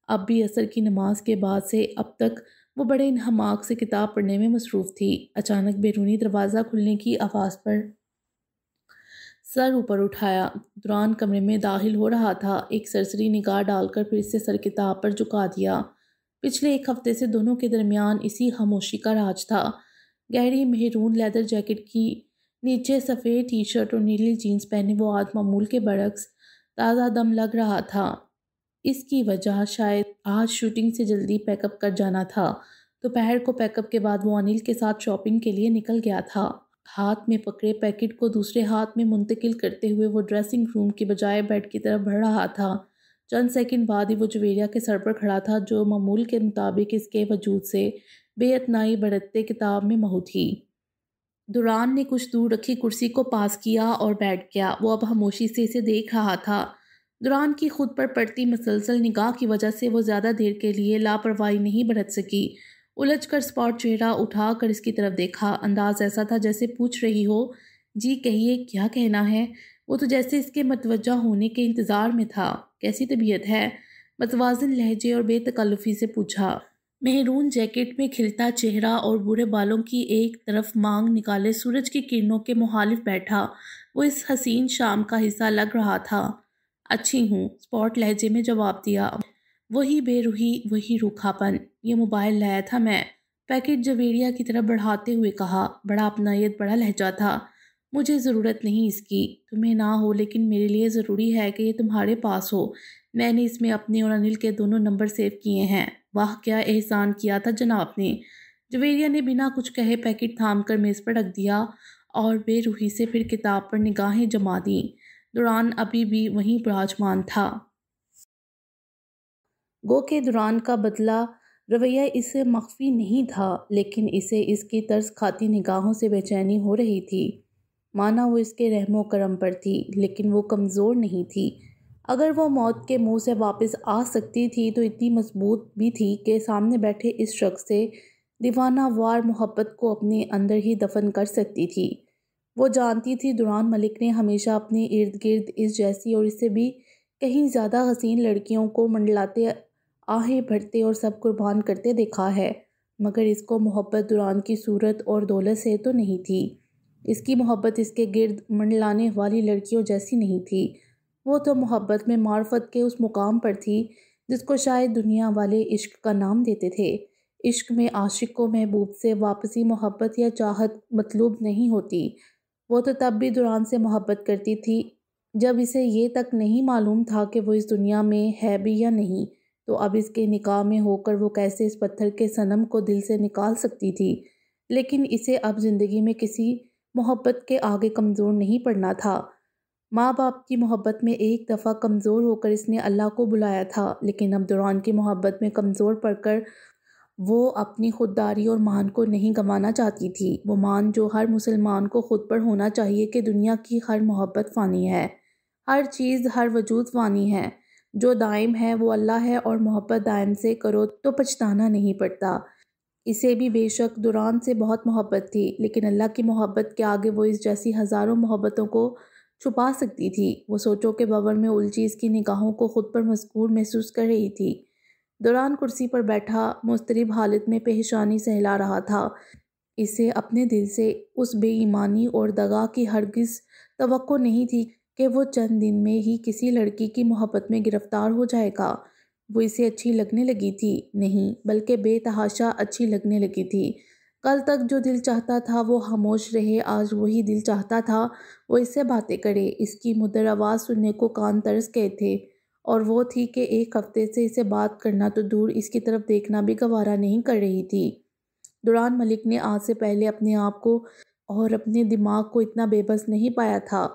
اب بھی عصر کی نماز کے بعد سے اب تک وہ بڑے انہماک سے کتاب پڑھنے میں مصروف تھی۔ اچانک بیرونی دروازہ کھلنے کی آواز پر سر اوپر اٹھایا۔ دوران کمرے میں داخل ہو رہا تھا۔ ایک سرسری نگاہ ڈال کر پھر سے سر کتاب پر جھکا دیا۔ پچھلے 1 ہفتے سے دونوں کے درمیان اسی خاموشی کا راج تھا۔ گہری مہرون لیدر جیکٹ کی نیچے سفید ٹی شرٹ اور نیلی جینز پہنے وہ آج معمول کے برعکس تازہ دم لگ رہا تھا۔ اس کی وجہ شاید آج شوٹنگ سے جلدی پیک اپ کر جانا تھا۔ دوپہر کو پیک اپ کے بعد وہ انل کے ساتھ شاپنگ کے لیے نکل گیا تھا۔ ہاتھ میں پکڑے پیکٹ کو دوسرے ہاتھ میں منتقل کرتے ہوئے وہ ڈریسنگ روم کی بجائے بیڈ کی طرف بڑھ رہا تھا۔ چند سیکنڈ بعد ہی وہ جویریہ کے سر پر کھڑا تھا، جو معمول کے مطابق اس کے وجود سے بے اتنائی برتتے کتاب میں مہو تھی۔ دوران نے کچھ دور رکھی کرسی کو پاس کیا اور بیٹھ گیا۔ وہ اب خاموشی سے اسے دیکھ رہا تھا۔ دوران کی خود پر پڑتی مسلسل نگاہ کی وجہ سے وہ زیادہ دیر کے لیے لاپرواہی نہیں برت سکی۔ الجھ کر اسپاٹ چہرہ اٹھا کر اس کی طرف دیکھا۔ انداز ایسا تھا جیسے پوچھ رہی ہو، جی کہیے کیا کہنا ہے؟ وہ تو جیسے اس کے متوجہ ہونے کے انتظار میں تھا۔ کیسی طبیعت ہے؟ متوازن لہجے اور بے تکلفی سے پوچھا۔ مہرون جیکٹ میں کھلتا چہرہ اور بوڑھے بالوں کی ایک طرف مانگ نکالے سورج کی کرنوں کے مخالف بیٹھا وہ اس حسین شام کا حصہ لگ رہا تھا۔ اچھی ہوں، اسپاٹ لہجے میں جواب دیا۔ وہی بے روحی، وہی روکھا پن۔ یہ موبائل لایا تھا میں، پیکٹ جویریہ کی طرف بڑھاتے ہوئے کہا۔ بڑا اپنائیت بڑا لہجہ تھا۔ مجھے ضرورت نہیں اس کی، تمہیں نہ ہو لیکن میرے لیے ضروری ہے کہ یہ تمہارے پاس ہو۔ میں نے اس میں اپنے اور انل کے دونوں نمبر سیو کیے ہیں۔ واہ کیا احسان کیا تھا جناب نے۔ جویریہ نے بنا کچھ کہے پیکٹ تھام کر میز پر رکھ دیا اور بے روحی سے پھر کتاب پر نگاہیں جما دیں۔ دوران ابھی بھی وہیں براجمان تھا۔ گو کہ دوران کا بدلہ رویہ اس سے مخفی نہیں تھا، لیکن اسے اس کی ترس کھاتی نگاہوں سے بے چینی ہو رہی تھی۔ مانا وہ اس کے رحم و کرم پر تھی، لیکن وہ کمزور نہیں تھی۔ اگر وہ موت کے منہ سے واپس آ سکتی تھی تو اتنی مضبوط بھی تھی کہ سامنے بیٹھے اس شخص سے دیوانہ وار محبت کو اپنے اندر ہی دفن کر سکتی تھی۔ وہ جانتی تھی دوران ملک نے ہمیشہ اپنے ارد گرد اس جیسی اور اس سے بھی کہیں زیادہ حسین لڑکیوں کو منڈلاتے، آہیں بھرتے اور سب قربان کرتے دیکھا ہے، مگر اس کو محبت دوران کی صورت اور دولت سے تو نہیں تھی۔ اس کی محبت اس کے گرد منڈلانے والی لڑکیوں جیسی نہیں تھی۔ وہ تو محبت میں معرفت کے اس مقام پر تھی جس کو شاید دنیا والے عشق کا نام دیتے تھے۔ عشق میں عاشق کو محبوب سے واپسی محبت یا چاہت مطلوب نہیں ہوتی۔ وہ تو تب بھی دوران سے محبت کرتی تھی جب اسے یہ تک نہیں معلوم تھا کہ وہ اس دنیا میں ہے بھی یا نہیں، تو اب اس کے نکاح میں ہو کر وہ کیسے اس پتھر کے صنم کو دل سے نکال سکتی تھی؟ لیکن اسے اب زندگی میں کسی محبت کے آگے کمزور نہیں پڑنا تھا۔ ماں باپ کی محبت میں ایک دفعہ کمزور ہو کر اس نے اللہ کو بلایا تھا، لیکن اب دوران کی محبت میں کمزور پڑ کر وہ اپنی خودداری اور مان کو نہیں گنوانا چاہتی تھی، وہ مان جو ہر مسلمان کو خود پر ہونا چاہیے کہ دنیا کی ہر محبت فانی ہے، ہر چیز ہر وجود فانی ہے، جو دائم ہے وہ اللہ ہے، اور محبت دائم سے کرو تو پچھتانا نہیں پڑتا۔ اسے بھی بے شک دوران سے بہت محبت تھی، لیکن اللہ کی محبت کے آگے وہ اس جیسی ہزاروں محبتوں کو چھپا سکتی تھی۔ وہ سوچوں کے بھنور میں الجھی اس کی نگاہوں کو خود پر مذکور محسوس کر رہی تھی۔ دوران کرسی پر بیٹھا مضطرب حالت میں پیشانی سہلا رہا تھا۔ اسے اپنے دل سے اس بے ایمانی اور دغا کی ہرگز توقع نہیں تھی کہ وہ چند دن میں ہی کسی لڑکی کی محبت میں گرفتار ہو جائے گا۔ وہ اسے اچھی لگنے لگی تھی، نہیں بلکہ بے تحاشا اچھی لگنے لگی تھی۔ کل تک جو دل چاہتا تھا وہ خاموش رہے، آج وہی دل چاہتا تھا وہ اس سے باتیں کرے، اس کی مدر آواز سننے کو کان ترس گئے تھے، اور وہ تھی کہ ایک ہفتے سے اسے بات کرنا تو دور اس کی طرف دیکھنا بھی گوارا نہیں کر رہی تھی۔ دوران ملک نے آج سے پہلے اپنے آپ کو اور اپنے دماغ کو اتنا بے بس نہیں پایا تھا۔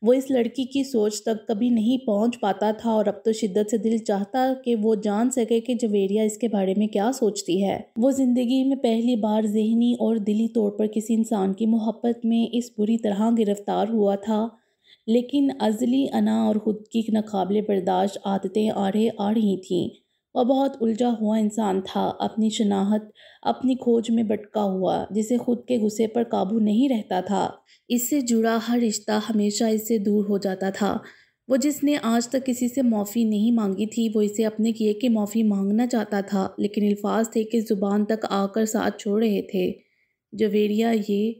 وہ اس لڑکی کی سوچ تک کبھی نہیں پہنچ پاتا تھا، اور اب تو شدت سے دل چاہتا کہ وہ جان سکے کہ جویریہ اس کے بارے میں کیا سوچتی ہے۔ وہ زندگی میں پہلی بار ذہنی اور دلی طور پر کسی انسان کی محبت میں اس بری طرح گرفتار ہوا تھا، لیکن ازلی انا اور خود کی ناقابل برداشت عادتیں آ رہی تھیں۔ وہ بہت الجھا ہوا انسان تھا، اپنی شناخت، اپنی کھوج میں بھٹکا ہوا، جسے خود کے غصے پر قابو نہیں رہتا تھا۔ اس سے جڑا ہر رشتہ ہمیشہ اس سے دور ہو جاتا تھا۔ وہ جس نے آج تک کسی سے معافی نہیں مانگی تھی، وہ اسے اپنے کیے کہ معافی مانگنا چاہتا تھا، لیکن الفاظ تھے کہ زبان تک آ کر ساتھ چھوڑ رہے تھے۔ جویریہ، یہ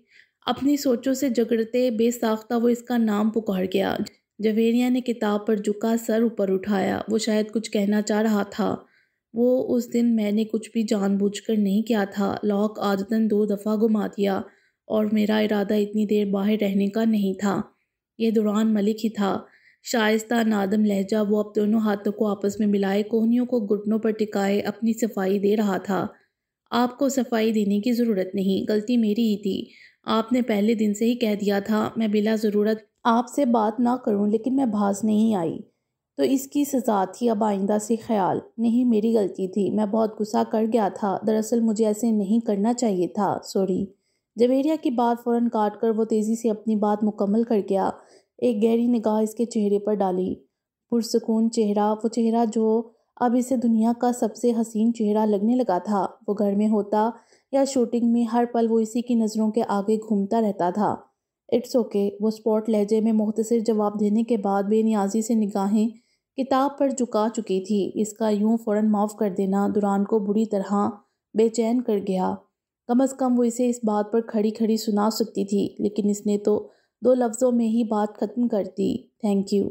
اپنی سوچوں سے جگڑتے بے ساختہ وہ اس کا نام پکار گیا۔ جویریہ نے کتاب پر جھکا سر اوپر اٹھایا۔ وہ شاید کچھ کہنا چاہ رہا تھا۔ وہ اس دن میں نے کچھ بھی جان بوجھ کر نہیں کیا تھا، لاک عادتاً 2 دفعہ گھما دیا، اور میرا ارادہ اتنی دیر باہر رہنے کا نہیں تھا۔ یہ دوران ملک ہی تھا۔ شائستہ نادم لہجہ، وہ اب دونوں ہاتھوں کو آپس میں ملائے، کوہنیوں کو گھٹنوں پر ٹکائے اپنی صفائی دے رہا تھا۔ آپ کو صفائی دینے کی ضرورت نہیں، غلطی میری ہی تھی۔ آپ نے پہلے دن سے ہی کہہ دیا تھا میں بلا ضرورت آپ سے بات نہ کروں، لیکن میں باز نہیں آئی تو اس کی سزا تھی۔ اب آئندہ سے خیال نہیں، میری غلطی تھی، میں بہت غصہ کر گیا تھا، دراصل مجھے ایسے نہیں کرنا چاہیے تھا، سوری۔ جویریہ کی بات فوراً کاٹ کر وہ تیزی سے اپنی بات مکمل کر گیا۔ ایک گہری نگاہ اس کے چہرے پر ڈالی، پرسکون چہرہ، وہ چہرہ جو اب اسے دنیا کا سب سے حسین چہرہ لگنے لگا تھا۔ وہ گھر میں ہوتا یا شوٹنگ میں، ہر پل وہ اسی کی نظروں کے آگے گھومتا رہتا تھا۔ اٹس اوکے، وہ اسپاٹ لہجے میں مختصر جواب دینے کے بعد بے نیازی سے نگاہیں کتاب پر جھکا چکی تھی۔ اس کا یوں فوراً معاف کر دینا دوران کو بری طرح بے چین کر گیا۔ کم از کم وہ اسے اس بات پر کھڑی کھڑی سنا سکتی تھی، لیکن اس نے تو 2 لفظوں میں ہی بات ختم کر دی، تھینک یو۔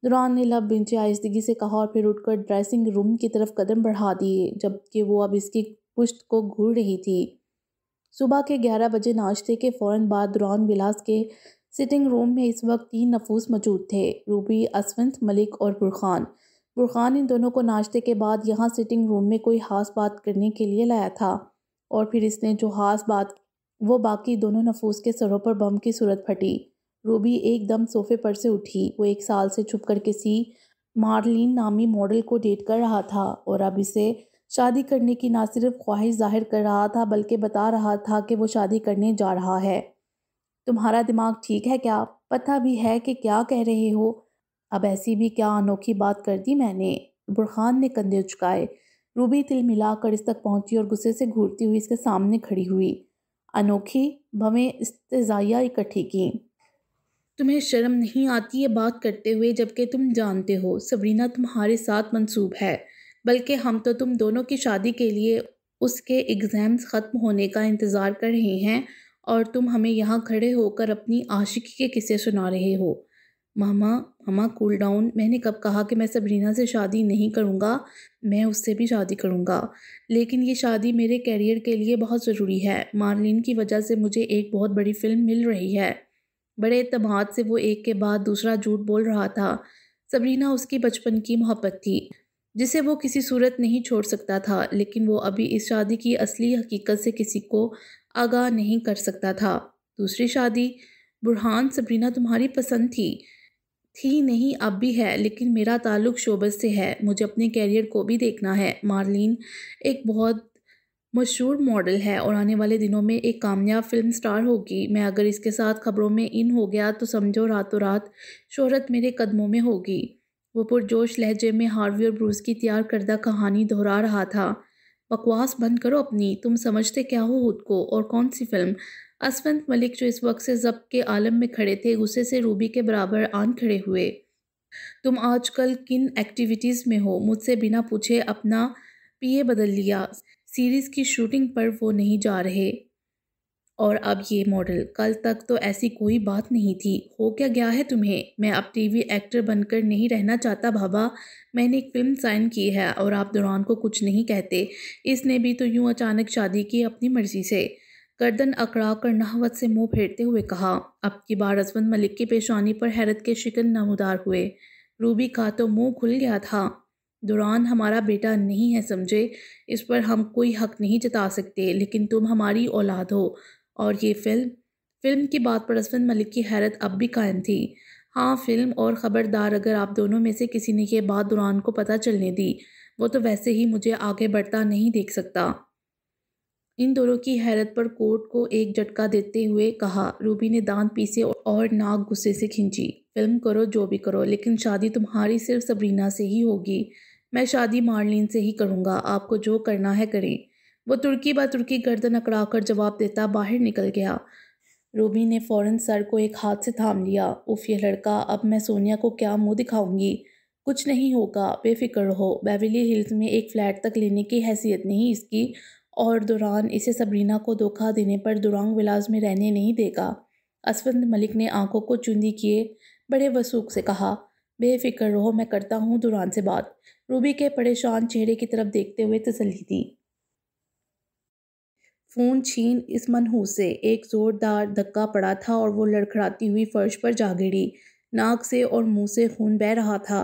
دوران نے لب بنچے آہستگی سے کہا، اور پھر اٹھ کر ڈریسنگ روم کی طرف قدم بڑھا دیے، جبکہ وہ اب اس کی پشت کو گھور رہی تھی۔ صبح کے 11 بجے ناشتے کے فوراً بعد دوران ولاس کے سٹنگ روم میں اس وقت 3 نفوس موجود تھے، روبی، اسونتھ، ملک اور برخان۔ برخان ان دونوں کو ناشتے کے بعد یہاں سٹنگ روم میں کوئی خاص بات کرنے کے لیے لایا تھا، اور پھر اس نے جو خاص بات وہ باقی دونوں نفوس کے سروں پر بم کی صورت پھٹی۔ روبی ایک دم صوفے پر سے اٹھی۔ وہ 1 سال سے چھپ کر کسی مارلین نامی ماڈل کو ڈیٹ کر رہا تھا، اور اب اسے شادی کرنے کی نہ صرف خواہش ظاہر کر رہا تھا بلکہ بتا رہا تھا کہ وہ شادی کرنے جا رہا ہے۔ تمہارا دماغ ٹھیک ہے کیا؟ پتہ بھی ہے کہ کیا کہہ رہے ہو؟ اب ایسی بھی کیا انوکھی بات کر دی میں نے؟ برخان نے کندھے اچکائے۔ روبی تل ملا کر اس تک پہنچی اور غصے سے گھورتی ہوئی اس کے سامنے کھڑی ہوئی۔ انوکھی؟ بھویں استہزائیہ اکٹھی کیں۔ تمہیں شرم نہیں آتی یہ بات کرتے ہوئے، جبکہ تم جانتے ہو سبرینا تمہارے ساتھ منسوب ہے، بلکہ ہم تو تم دونوں کی شادی کے لیے اس کے ایگزامز ختم ہونے کا انتظار کر رہے ہیں، اور تم ہمیں یہاں کھڑے ہو کر اپنی عاشقی کے قصے سنا رہے ہو۔ ماما کول ڈاؤن، میں نے کب کہا کہ میں سبرینا سے شادی نہیں کروں گا؟ میں اس سے بھی شادی کروں گا، لیکن یہ شادی میرے کیریئر کے لیے بہت ضروری ہے۔ مارلین کی وجہ سے مجھے ایک بہت بڑی فلم مل رہی ہے۔ بڑے اعتماد سے وہ ایک کے بعد دوسرا جھوٹ بول رہا تھا۔ سبرینا اس کی بچپن کی محبت تھی، جسے وہ کسی صورت نہیں چھوڑ سکتا تھا، لیکن وہ ابھی اس شادی کی اصلی حقیقت سے کسی کو آگاہ نہیں کر سکتا تھا۔ دوسری شادی؟ برہان، سبرینا تمہاری پسند تھی، تھی نہیں، اب بھی ہے، لیکن میرا تعلق شوبز سے ہے، مجھے اپنے کیریئر کو بھی دیکھنا ہے۔ مارلین ایک بہت مشہور ماڈل ہے اور آنے والے دنوں میں ایک کامیاب فلم سٹار ہوگی۔ میں اگر اس کے ساتھ خبروں میں ان ہو گیا تو سمجھو راتوں رات شہرت میرے قدموں میں ہوگی۔ وہ پرجوش لہجے میں ہاروی اور بروس کی تیار کردہ کہانی دہرا رہا تھا۔ بکواس بند کرو اپنی، تم سمجھتے کیا ہو خود کو، اور کون سی فلم؟ اسونت ملک جو اس وقت سے ضبط کے عالم میں کھڑے تھے غصے سے روبی کے برابر آن کھڑے ہوئے۔ تم آج کل کن ایکٹیویٹیز میں ہو؟ مجھ سے بنا پوچھے اپنا پی اے بدل لیا۔ سیریز کی شوٹنگ پر وہ نہیں جا رہے اور اب یہ ماڈل، کل تک تو ایسی کوئی بات نہیں تھی۔ ہو کیا گیا ہے تمہیں؟ میں اب ٹی وی ایکٹر بن کر نہیں رہنا چاہتا بابا، میں نے ایک فلم سائن کی ہے اور آپ دوران کو کچھ نہیں کہتے۔ اس نے بھی تو یوں اچانک شادی کی اپنی مرضی سے، گردن اکڑا کر نحوت سے منہ پھیرتے ہوئے کہا۔ اب کی بار اسونت ملک کی پیشانی پر حیرت کے شکن نمودار ہوئے۔ روبی کا تو منہ کھل گیا تھا۔ دوران ہمارا بیٹا نہیں ہے سمجھے، اس پر ہم کوئی حق نہیں جتا سکتے، لیکن تم ہماری اولاد ہو، اور یہ فلم کی بات پر اسونت ملک کی حیرت اب بھی قائم تھی۔ ہاں فلم، اور خبردار اگر آپ دونوں میں سے کسی نے یہ بات دوران کو پتہ چلنے دی، وہ تو ویسے ہی مجھے آگے بڑھتا نہیں دیکھ سکتا۔ ان دونوں کی حیرت پر کوٹ کو ایک جھٹکا دیتے ہوئے کہا۔ روبی نے دانت پیسے اور ناک غصے سے کھینچی۔ فلم کرو جو بھی کرو، لیکن شادی تمہاری صرف سبرینا سے ہی ہوگی۔ میں شادی مارلین سے ہی کروں گا، آپ کو جو کرنا ہے کریں۔ وہ ترکی بہ ترکی گردن اکڑا کر جواب دیتا باہر نکل گیا۔ روبی نے فوراً سر کو ایک ہاتھ سے تھام لیا۔ اف یہ لڑکا، اب میں سونیا کو کیا منہ دکھاؤں گی؟ کچھ نہیں ہوگا، بے فکر رہو، بیولی ہلز میں ایک فلیٹ تک لینے کی حیثیت نہیں اس کی، اور دوران اسے سبرینا کو دھوکہ دینے پر دورانگ ولاز میں رہنے نہیں دے گا۔ اسونت ملک نے آنکھوں کو چوندی کیے بڑے وثوق سے کہا۔ بے فکر رہو، میں کرتا ہوں دوران سے بات۔ روبی کے پریشان چہرے کی طرف دیکھتے ہوئے تسلی دی۔ فون چھین اس منحوس سے۔ ایک زوردار دھکا پڑا تھا اور وہ لڑکھڑاتی ہوئی فرش پر جا گری۔ ناک سے اور منہ سے خون بہہ رہا تھا۔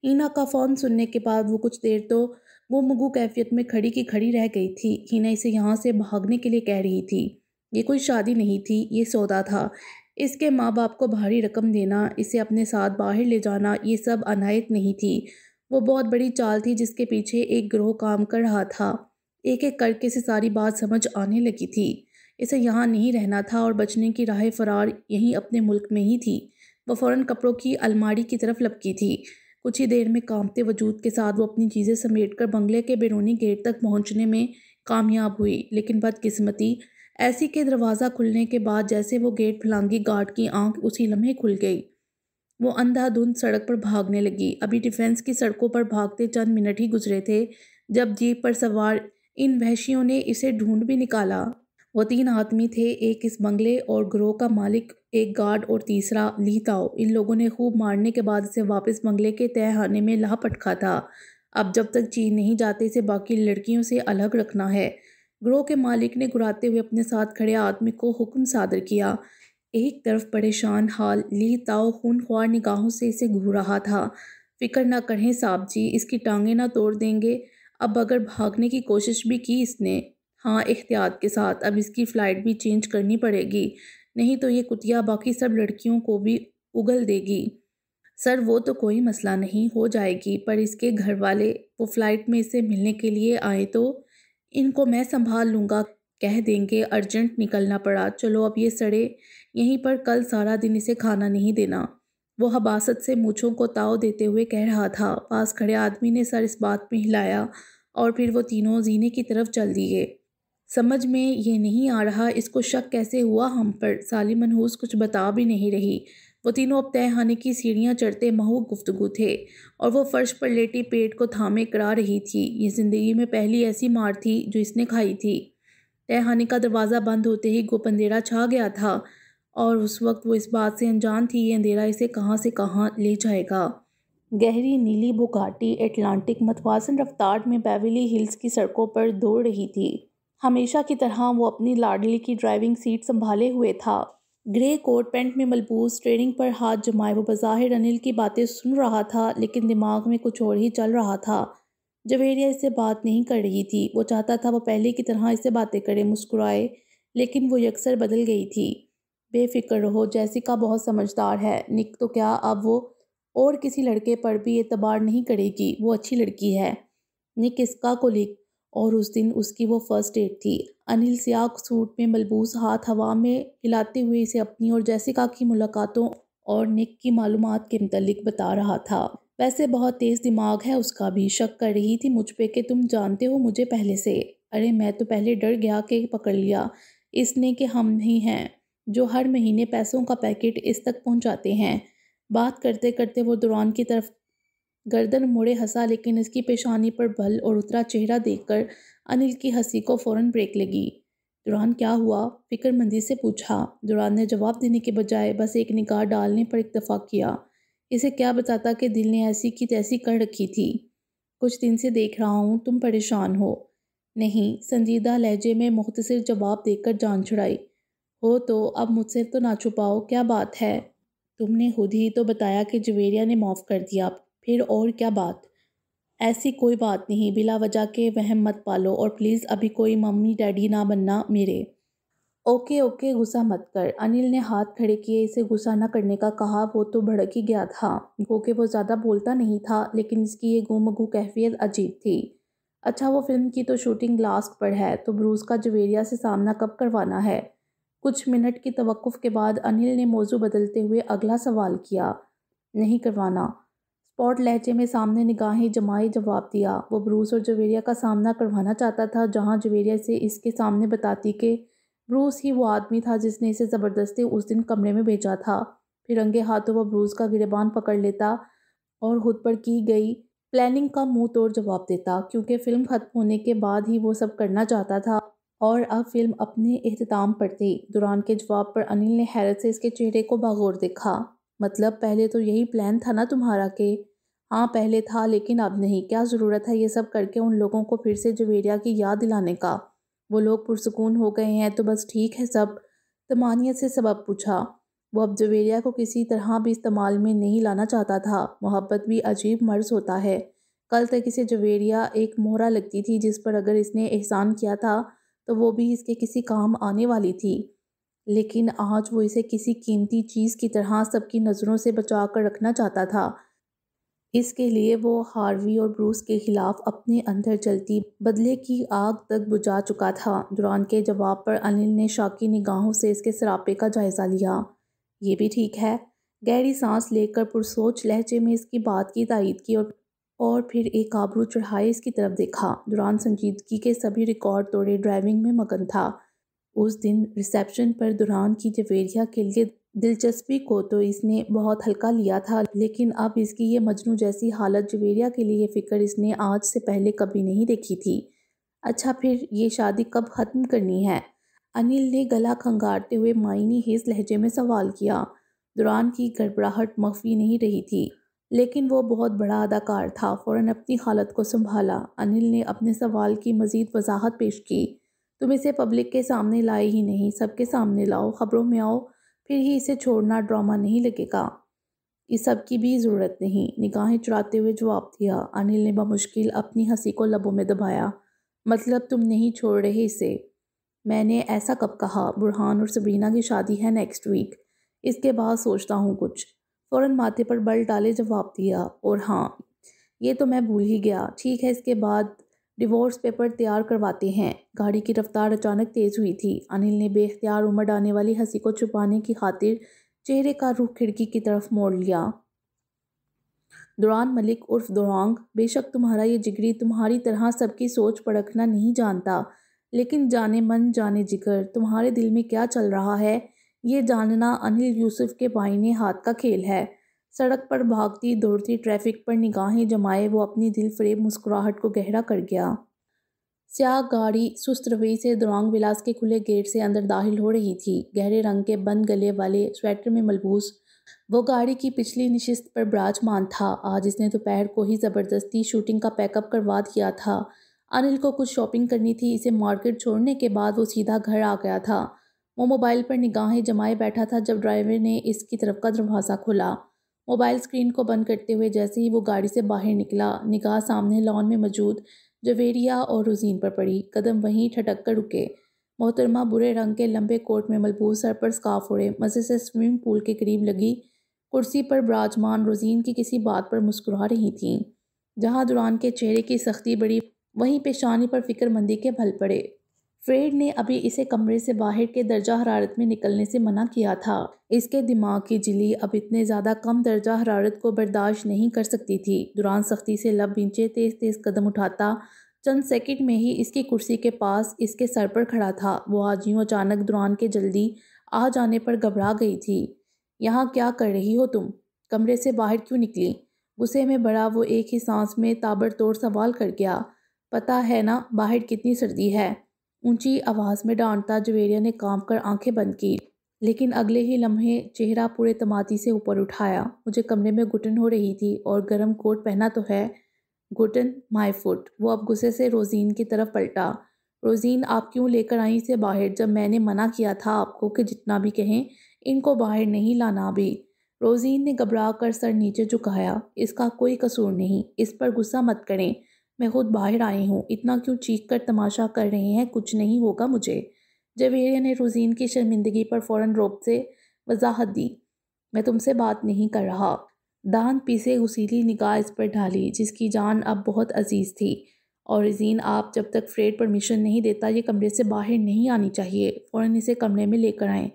ہینا کا فون سننے کے بعد وہ کچھ دیر تو گم گو کیفیت میں کھڑی کی کھڑی رہ گئی تھی۔ ہینا اسے یہاں سے بھاگنے کے لیے کہہ رہی تھی۔ یہ کوئی شادی نہیں تھی، یہ سودا تھا۔ اس کے ماں باپ کو بھاری رقم دینا، اسے اپنے ساتھ باہر لے جانا، یہ سب عنایت نہیں تھی، وہ بہت بڑی چال تھی جس کے پیچھے ایک گروہ کام کر رہا تھا۔ ایک ایک کر کے اسے ساری بات سمجھ آنے لگی تھی۔ اسے یہاں نہیں رہنا تھا اور بچنے کی راہ فرار یہیں اپنے ملک میں ہی تھی۔ وہ فوراً کپڑوں کی الماری کی طرف لپکی تھی۔ کچھ ہی دیر میں کانپتے وجود کے ساتھ وہ اپنی چیزیں سمیٹ کر بنگلے کے بیرونی گیٹ تک پہنچنے میں کامیاب ہوئی، لیکن بدقسمتی ایسی کہ دروازہ کھلنے کے بعد جیسے وہ گیٹ پھلانگی گارڈ کی آنکھ اسی لمحے کھل گئی۔ وہ اندھا دھند سڑک پر بھاگنے لگی۔ ابھی ڈیفنس کی سڑکوں پر بھاگتے چند منٹ ہی گزرے تھے جب جیپ پر سوار ان وحشیوں نے اسے ڈھونڈ بھی نکالا۔ وہ 3 آدمی تھے، ایک اس بنگلے اور گروہ کا مالک، ایک گارڈ اور تیسرا لی تاؤ۔ ان لوگوں نے خوب مارنے کے بعد اسے واپس بنگلے کے تہہ خانے میں لا پٹکا تھا۔ اب جب تک چین نہیں جاتے اسے باقی لڑکیوں سے الگ رکھنا ہے۔ گروہ کے مالک نے گراتے ہوئے اپنے ساتھ کھڑے آدمی کو حکم صادر کیا۔ ایک طرف پریشان حال لی تاؤ خون خوار نگاہوں سے اسے گھور رہا تھا۔ فکر نہ کریں صاحب جی، اس کی ٹانگیں نہ توڑ دیں گے۔ اب اگر بھاگنے کی کوشش بھی کی اس نے، ہاں احتیاط کے ساتھ، اب اس کی فلائٹ بھی چینج کرنی پڑے گی، نہیں تو یہ کتیا باقی سب لڑکیوں کو بھی اگل دے گی۔ سر وہ تو کوئی مسئلہ نہیں، ہو جائے گی، پر اس کے گھر والے وہ فلائٹ میں اسے ملنے کے لیے آئیں تو ان کو میں سنبھال لوں گا، کہہ دیں گے ارجنٹ نکلنا پڑا، چلو اب یہ سڑے یہیں پر، کل سارا دن اسے کھانا نہیں دینا۔ وہ حباست سے مونچھوں کو تاؤ دیتے ہوئے کہہ رہا تھا۔ پاس کھڑے آدمی نے سر اس بات میں ہلایا اور پھر وہ تینوں زینے کی طرف چل دیے۔ سمجھ میں یہ نہیں آ رہا اس کو شک کیسے ہوا ہم پر، سالی منحوس کچھ بتا بھی نہیں رہی۔ وہ تینوں اب تہہ خانے کی سیڑھیاں چڑھتے مہوک گفتگو تھے اور وہ فرش پر لیٹی پیٹ کو تھامے کرا رہی تھی۔ یہ زندگی میں پہلی ایسی مار تھی جو اس نے کھائی تھی۔ تہہ خانے کا دروازہ بند ہوتے ہی گپ اندھیرا چھا گیا تھا اور اس وقت وہ اس بات سے انجان تھی یہ اندھیرا اسے کہاں سے کہاں لے جائے گا۔ گہری نیلی بوگاٹی اٹلانٹک متوازن رفتار میں بیولی ہلز کی سڑکوں پر دوڑ رہی تھی۔ ہمیشہ کی طرح وہ اپنی لاڈلی کی ڈرائیونگ سیٹ سنبھالے ہوئے تھا۔ گرے کوٹ پینٹ میں ملبوس، اسٹیئرنگ پر ہاتھ جمائے وہ بظاہر انل کی باتیں سن رہا تھا، لیکن دماغ میں کچھ اور ہی چل رہا تھا۔ جویریہ اس سے بات نہیں کر رہی تھی۔ وہ چاہتا تھا وہ پہلے کی طرح اس سے باتیں کرے، مسکرائے، لیکن وہ یکسر بدل گئی تھی۔ بے فکر رہو، جیسیکا بہت سمجھدار ہے۔ نک تو کیا، اب وہ اور کسی لڑکے پر بھی اعتبار نہیں کرے گی، وہ اچھی لڑکی ہے۔ نک اسکا کو لکھ۔ اور اس دن اس کی وہ فرسٹ ڈیٹ تھی۔ انل سیاہ سوٹ میں ملبوس ہاتھ ہوا میں ہلاتے ہوئے اسے اپنی اور جیسیکا کی ملاقاتوں اور نک کی معلومات کے متعلق بتا رہا تھا۔ ویسے بہت تیز دماغ ہے اس کا بھی، شک کر رہی تھی مجھ پہ کہ تم جانتے ہو مجھے پہلے سے۔ ارے میں تو پہلے ڈر گیا کہ پکڑ لیا اس نے کہ ہم ہی ہیں جو ہر مہینے پیسوں کا پیکٹ اس تک پہنچاتے ہیں۔ بات کرتے کرتے وہ دوران کی طرف گردن موڑے ہنسا، لیکن اس کی پیشانی پر بھل اور اترا چہرہ دیکھ کر انل کی ہنسی کو فوراً بریک لگی۔ دوران کیا ہوا؟ فکر مندی سے پوچھا۔ دوران نے جواب دینے کے بجائے بس ایک نگاہ ڈالنے پر اکتفا کیا۔ اسے کیا بتاتا کہ دل نے ایسی کی تیسی کر رکھی تھی۔ کچھ دن سے دیکھ رہا ہوں تم پریشان ہو۔ نہیں، سنجیدہ لہجے میں مختصر جواب دے کر جان چھڑائی۔ ہو تو اب مجھ سے تو نہ چھپاؤ، کیا بات ہے؟ تم نے خود ہی تو بتایا کہ جویریہ نے معاف کر دیا، پھر اور کیا بات؟ ایسی کوئی بات نہیں، بلا وجہ کے وہم مت پالو، اور پلیز ابھی کوئی ممی ڈیڈی نہ بننا میرے۔ اوکے اوکے، غصہ مت کر۔ انل نے ہاتھ کھڑے کیے اسے غصہ نہ کرنے کا کہا۔ وہ تو بھڑک ہی گیا تھا، گو کہ وہ زیادہ بولتا نہیں تھا، لیکن اس کی یہ گو مگو کیفیت عجیب تھی۔ اچھا، وہ فلم کی تو شوٹنگ لاسٹ پر ہے، تو بروس کا جویریہ سے سامنا کب کروانا ہے؟ کچھ منٹ کی توقف کے بعد انل نے موضوع بدلتے ہوئے اگلا سوال کیا۔ نہیں کروانا، اسپاٹ لہجے میں سامنے نگاہیں جمائے جواب دیا۔ وہ بروس اور جویریہ کا سامنا کروانا چاہتا تھا، جہاں جویریہ سے اس کے سامنے بتاتی کہ بروس ہی وہ آدمی تھا جس نے اسے زبردستی اس دن کمرے میں بھیجا تھا۔ پھر رنگے ہاتھوں وہ بروس کا گریبان پکڑ لیتا اور خود پر کی گئی پلاننگ کا منہ توڑ جواب دیتا، کیونکہ فلم ختم ہونے کے بعد ہی وہ سب کرنا چاہتا تھا اور اب فلم اپنے اختتام پر تھی۔ دوران کے جواب پر انل نے حیرت سے اس کے چہرے کو باغور دیکھا۔ مطلب پہلے تو یہی پلان تھا نا تمہارا کہ؟ ہاں پہلے تھا، لیکن اب نہیں۔ کیا ضرورت ہے یہ سب کر کے ان لوگوں کو پھر سے جویریہ کی یاد دلانے کا؟ وہ لوگ پرسکون ہو گئے ہیں تو بس ٹھیک ہے سب؟ طمانینت سے سبب پوچھا۔ وہ اب جویریہ کو کسی طرح بھی استعمال میں نہیں لانا چاہتا تھا۔ محبت بھی عجیب مرض ہوتا ہے۔ کل تک اسے جویریہ ایک مہرہ لگتی تھی جس پر اگر اس نے احسان کیا تھا تو وہ بھی اس کے کسی کام آنے والی تھی، لیکن آج وہ اسے کسی قیمتی چیز کی طرح سب کی نظروں سے بچا کر رکھنا چاہتا تھا۔ اس کے لیے وہ ہاروی اور بروس کے خلاف اپنے اندر جلتی بدلے کی آگ تک بجھا چکا تھا۔ دوران کے جواب پر انل نے شاکی نگاہوں سے اس کے سراپے کا جائزہ لیا۔ یہ بھی ٹھیک ہے۔ گہری سانس لے کر پرسوچ لہجے میں اس کی بات کی تائید کی اور پھر ایک آبرو چڑھائے اس کی طرف دیکھا۔ دوران سنجیدگی کے سبھی ریکارڈ توڑے ڈرائیونگ میں مگن تھا۔ اس دن ریسیپشن پر دوران کی جویریہ کے لیے دلچسپی کو تو اس نے بہت ہلکا لیا تھا، لیکن اب اس کی یہ مجنوں جیسی حالت جویریہ کے لیے فکر اس نے آج سے پہلے کبھی نہیں دیکھی تھی۔ اچھا پھر یہ شادی کب ختم کرنی ہے؟ انل نے گلا کھنگارتے ہوئے معنی خیز لہجے میں سوال کیا۔ دوران کی گڑبڑاہٹ مخفی نہیں رہی تھی، لیکن وہ بہت بڑا اداکار تھا، فوراً اپنی حالت کو سنبھالا۔ انل نے اپنے سوال کی مزید وضاحت پیش کی۔ تم اسے پبلک کے سامنے لائے ہی نہیں، سب کے سامنے لاؤ، خبروں میں آؤ، پھر ہی اسے چھوڑنا ڈرامہ نہیں لگے گا۔ اس سب کی بھی ضرورت نہیں، نگاہیں چراتے ہوئے جواب دیا۔ انل نے بمشکل اپنی ہنسی کو لبوں میں دبایا۔ مطلب تم نہیں چھوڑ رہے اسے؟ میں نے ایسا کب کہا؟ برہان اور سبرینا کی شادی ہے نیکسٹ ویک، اس کے بعد سوچتا ہوں کچھ۔ فوراً ماتھے پر بل ڈالے جواب دیا۔ اور ہاں، یہ تو میں بھول ہی گیا، ٹھیک ہے اس کے بعد ڈیورس پیپر تیار کرواتے ہیں۔ گاڑی کی رفتار اچانک تیز ہوئی تھی۔ انل نے بے اختیار امڑ آنے والی ہنسی کو چھپانے کی خاطر چہرے کا رخ کھڑکی کی طرف موڑ لیا۔ دوران ملک عرف دورانگ، بے شک تمہارا یہ جگری تمہاری طرح سب کی سوچ پرکھنا نہیں جانتا، لیکن جانے من جانے جگر، تمہارے دل میں کیا چل رہا ہے یہ جاننا انل یوسف کے بائیں ہاتھ کا کھیل ہے۔ سڑک پر بھاگتی دوڑتی ٹریفک پر نگاہیں جمائے وہ اپنی دل فریب مسکراہٹ کو گہرا کر گیا۔ سیاہ گاڑی سست روی سے دورانگ ولاس کے کھلے گیٹ سے اندر داخل ہو رہی تھی۔ گہرے رنگ کے بند گلے والے سویٹر میں ملبوس وہ گاڑی کی پچھلی نشست پر براجمان تھا۔ آج اس نے دوپہر کو ہی زبردستی شوٹنگ کا پیک اپ کروا دیا تھا۔ انل کو کچھ شاپنگ کرنی تھی، اسے مارکیٹ چھوڑنے کے بعد وہ سیدھا گھر آ گیا تھا۔ وہ موبائل پر نگاہیں جمائے بیٹھا تھا جب ڈرائیور نے اس کی طرف کا دروازہ کھولا۔ موبائل اسکرین کو بند کرتے ہوئے جیسے ہی وہ گاڑی سے باہر نکلا، نگاہ سامنے لان میں موجود جویریہ اور روزین پر پڑی۔ قدم وہیں ٹھٹک کر رکے۔ محترمہ برے رنگ کے لمبے کوٹ میں ملبوس، سر پر اسکارف اوڑھے، مزے سے سوئمنگ پول کے قریب لگی کرسی پر براجمان روزین کی کسی بات پر مسکرا رہی تھیں۔ جہاں دوران کے چہرے کی سختی بڑھی، وہیں پیشانی پر فکر مندی کے بھل پڑے۔ فریڈ نے ابھی اسے کمرے سے باہر کے درجہ حرارت میں نکلنے سے منع کیا تھا۔ اس کے دماغ کی جھلی اب اتنے زیادہ کم درجہ حرارت کو برداشت نہیں کر سکتی تھی۔ دوران سختی سے لب بھینچے تیز تیز قدم اٹھاتا چند سیکنڈ میں ہی اس کی کرسی کے پاس اس کے سر پر کھڑا تھا۔ وہ آج یوں اچانک دوران کے جلدی آ جانے پر گھبرا گئی تھی۔ یہاں کیا کر رہی ہو تم؟ کمرے سے باہر کیوں نکلی؟ غصے میں بڑا وہ ایک ہی سانس میں تابڑتوڑ سوال کر گیا۔ پتہ ہے نا باہر کتنی سردی ہے؟ اونچی آواز میں ڈانٹتا جویریہ نے کانپ کر آنکھیں بند کی، لیکن اگلے ہی لمحے چہرہ پورے تماتی سے اوپر اٹھایا۔ مجھے کمرے میں گھٹن ہو رہی تھی اور گرم کوٹ پہنا تو ہے۔ گھٹن مائی فٹ۔ وہ اب غصے سے روزین کی طرف پلٹا۔ روزین آپ کیوں لے کر آئیں اسے باہر جب میں نے منع کیا تھا آپ کو کہ جتنا بھی کہیں ان کو باہر نہیں لانا ابھی؟ روزین نے گھبرا کر سر نیچے جھکایا۔ اس کا کوئی قصور نہیں، اس پر غصہ مت کریں، میں خود باہر آئی ہوں، اتنا کیوں چیخ کر تماشا کر رہے ہیں؟ کچھ نہیں ہوگا مجھے۔ جویریہ نے روزین کی شرمندگی پر فوراً روب سے وضاحت دی۔ میں تم سے بات نہیں کر رہا۔ دانت پیسے غصیلی نگاہ اس پر ڈالی جس کی جان اب بہت عزیز تھی۔ اور روزین آپ جب تک فریڈ پرمیشن نہیں دیتا یہ کمرے سے باہر نہیں آنی چاہیے، فوراً اسے کمرے میں لے کر آئیں۔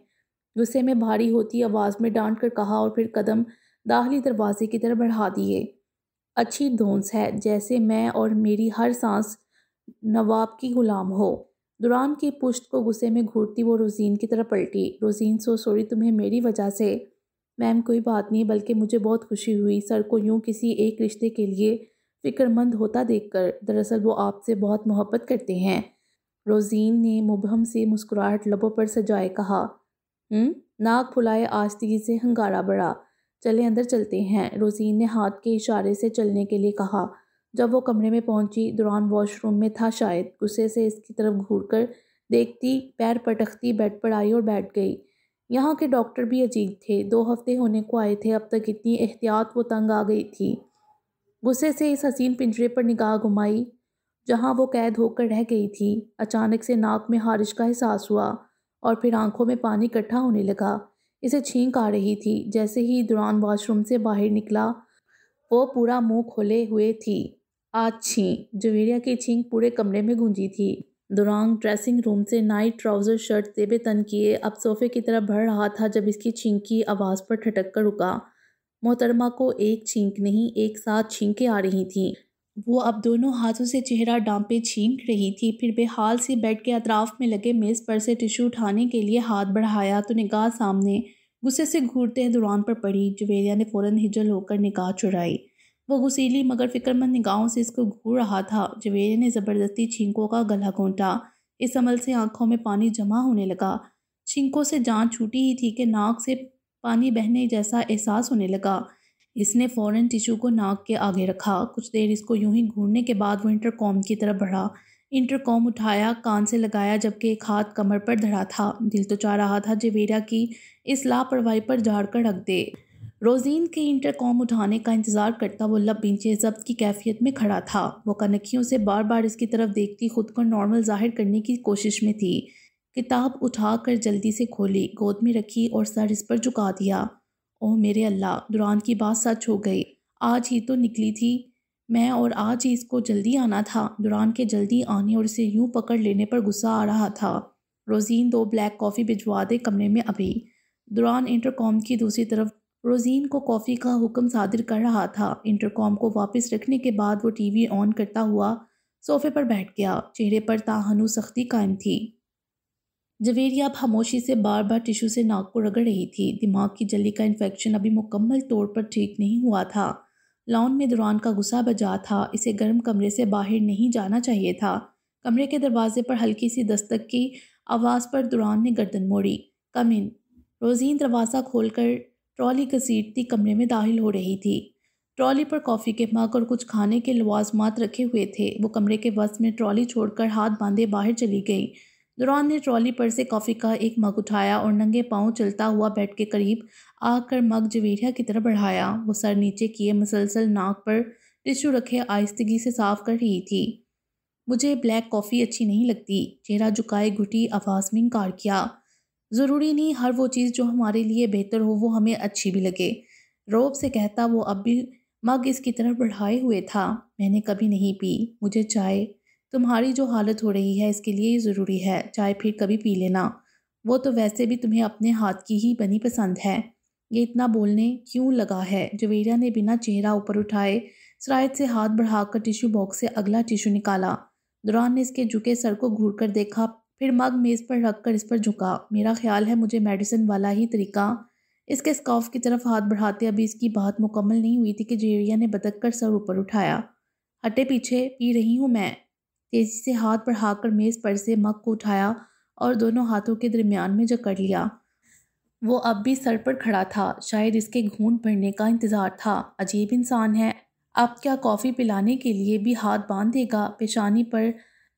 غصے میں بھاری ہوتی آواز میں ڈانٹ کر کہا اور پھر قدم داخلی دروازے کی طرف بڑھا دیے۔ اچھی دھونس ہے، جیسے میں اور میری ہر سانس نواب کی غلام ہو۔ دوران کی پشت کو غصے میں گھورتی وہ روزین کی طرف پلٹی۔ روزین سو سوری تمہیں میری وجہ سے۔ میم کوئی بات نہیں، بلکہ مجھے بہت خوشی ہوئی سر کو یوں کسی ایک رشتے کے لیے فکر مند ہوتا دیکھ کر۔ دراصل وہ آپ سے بہت محبت کرتے ہیں۔ روزین نے مبہم سی مسکراہٹ لبوں پر سجائے کہا۔ ناک پھلائے آہستگی سے ہنگارہ بڑھا۔ چلیں اندر چلتے ہیں، روزین نے ہاتھ کے اشارے سے چلنے کے لیے کہا۔ جب وہ کمرے میں پہنچی دوران واش روم میں تھا شاید، غصے سے اس کی طرف گھور کر دیکھتی پیر پٹکتی بیڈ پر آئی اور بیٹھ گئی۔ یہاں کے ڈاکٹر بھی عجیب تھے، 2 ہفتے ہونے کو آئے تھے، اب تک اتنی احتیاط وہ تنگ آ گئی تھی۔ غصے سے اس حسین پنجرے پر نگاہ گھمائی جہاں وہ قید ہو کر رہ گئی تھی۔ اچانک سے ناک میں خارش کا احساس ہوا اور پھر آنکھوں میں پانی اکٹھا ہونے لگا۔ اسے چھینک آ رہی تھی۔ جیسے ہی دوران واش روم سے باہر نکلا وہ پورا منہ کھولے ہوئے تھی۔ آچھی! جویریہ کی چھینک پورے کمرے میں گونجی تھی۔ دوران ڈریسنگ روم سے نائٹ ٹراؤزر شرٹ زیب تن کیے اب صوفے کی طرف بڑھ رہا تھا جب اس کی چھینک کی آواز پر ٹھٹک کر رکا۔ محترمہ کو ایک چھینک نہیں، ایک ساتھ چھینکیں آ رہی تھیں۔ وہ اب دونوں ہاتھوں سے چہرہ ڈانپے چھینک رہی تھی، پھر بے حال سی بیڈ کے اطراف میں لگے میز پر سے ٹشو اٹھانے کے لیے ہاتھ بڑھایا تو نگاہ سامنے غصے سے گھورتے دوران پر پڑی۔ جویریہ نے فوراً ہجل ہو کر نگاہ چرائی۔ وہ غصیلی مگر فکرمند نگاہوں سے اس کو گھور رہا تھا۔ جویریہ نے زبردستی چھینکوں کا گلا گھونٹا۔ اس عمل سے آنکھوں میں پانی جمع ہونے لگا۔ چھینکوں سے جان چھوٹی ہی تھی کہ ناک سے پانی بہنے جیسا احساس ہونے لگا۔ اس نے فوراً ٹشو کو ناک کے آگے رکھا۔ کچھ دیر اس کو یوں ہی گھورنے کے بعد وہ انٹرکام کی طرف بڑھا۔ انٹرکام اٹھایا، کان سے لگایا جبکہ ایک ہاتھ کمر پر دھرا تھا۔ دل تو چاہ رہا تھا جویریہ کی اس لاپرواہی پر جھاڑ کر رکھ دے۔ روزین کے انٹرکام اٹھانے کا انتظار کرتا وہ لب بھینچے ضبط کی کیفیت میں کھڑا تھا۔ وہ کنکھیوں سے بار بار اس کی طرف دیکھتی خود کو نارمل ظاہر کرنے کی کوشش میں تھی۔ کتاب اٹھا کر جلدی سے کھولی، گود میں رکھی اور سر اس پر جھکا دیا۔ اوہ میرے اللہ! دوران کی بات سچ ہو گئی۔ آج ہی تو نکلی تھی میں اور آج ہی اس کو جلدی آنا تھا۔ دوران کے جلدی آنے اور اسے یوں پکڑ لینے پر غصہ آ رہا تھا۔ روزین 2 بلیک کافی بھجوا دے کمرے میں ابھی۔ دوران انٹرکام کی دوسری طرف روزین کو کافی کا حکم صادر کر رہا تھا۔ انٹرکام کو واپس رکھنے کے بعد وہ ٹی وی آن کرتا ہوا صوفے پر بیٹھ گیا۔ چہرے پر تاہنو سختی قائم تھی۔ جویریہ اب خاموشی سے بار بار ٹشو سے ناک کو رگڑ رہی تھی۔ دماغ کی جھلی کا انفیکشن ابھی مکمل طور پر ٹھیک نہیں ہوا تھا۔ لان میں دوران کا غصہ بجا تھا۔ اسے گرم کمرے سے باہر نہیں جانا چاہیے تھا۔ کمرے کے دروازے پر ہلکی سی دستک کی آواز پر دوران نے گردن موڑی۔ کم ان۔ روزین دروازہ کھول کر ٹرالی گھسیٹتی کمرے میں داخل ہو رہی تھی۔ ٹرالی پر کافی کے مگ اور کچھ کھانے کے لوازمات رکھے ہوئے تھے۔ وہ کمرے کے وسط میں ٹرالی چھوڑ کر ہاتھ باندھے باہر چلی گئی۔ دوران نے ٹرالی پر سے کافی کا ایک مگ اٹھایا اور ننگے پاؤں چلتا ہوا بیڈ کے قریب آ کر مگ جویریہ کی طرف بڑھایا۔ وہ سر نیچے کیے مسلسل ناک پر ٹشو رکھے آہستگی سے صاف کر رہی تھی۔ مجھے بلیک کافی اچھی نہیں لگتی، چہرہ جھکائے گھٹی آواز میں انکار کیا۔ ضروری نہیں ہر وہ چیز جو ہمارے لیے بہتر ہو وہ ہمیں اچھی بھی لگے۔ روب سے کہتا وہ اب بھی مگ اس کی طرف بڑھائے ہوئے تھا۔ میں نے کبھی نہیں پی، مجھے چائے، تمہاری جو حالت ہو رہی ہے اس کے لیے یہ ضروری ہے، چائے پھر کبھی پی لینا، وہ تو ویسے بھی تمہیں اپنے ہاتھ کی ہی بنی پسند ہے۔ یہ اتنا بولنے کیوں لگا ہے؟ جویریہ نے بنا چہرہ اوپر اٹھائے سرایت سے ہاتھ بڑھا کر ٹیشو باکس سے اگلا ٹیشو نکالا۔ دوران نے اس کے جھکے سر کو گھور کر دیکھا، پھر مگ میز پر رکھ کر اس پر جھکا۔ میرا خیال ہے مجھے میڈیسن والا ہی طریقہ۔ اس کے اسکارف کی طرف ہاتھ بڑھاتے ابھی اس کی بات مکمل نہیں ہوئی تھی کہ جویریہ نے بدک کر سر اوپر اٹھایا۔ ہٹے پیچھے، پی رہی ہوں میں۔ تیزی سے ہاتھ بڑھا کر میز پر سے مگ کو اٹھایا اور دونوں ہاتھوں کے درمیان میں جکڑ لیا۔ وہ اب بھی سر پر کھڑا تھا، شاید اس کے گھونٹ بھرنے کا انتظار تھا۔ عجیب انسان ہے، اب کیا کافی پلانے کے لیے بھی ہاتھ باندھ دے گا؟ پیشانی پر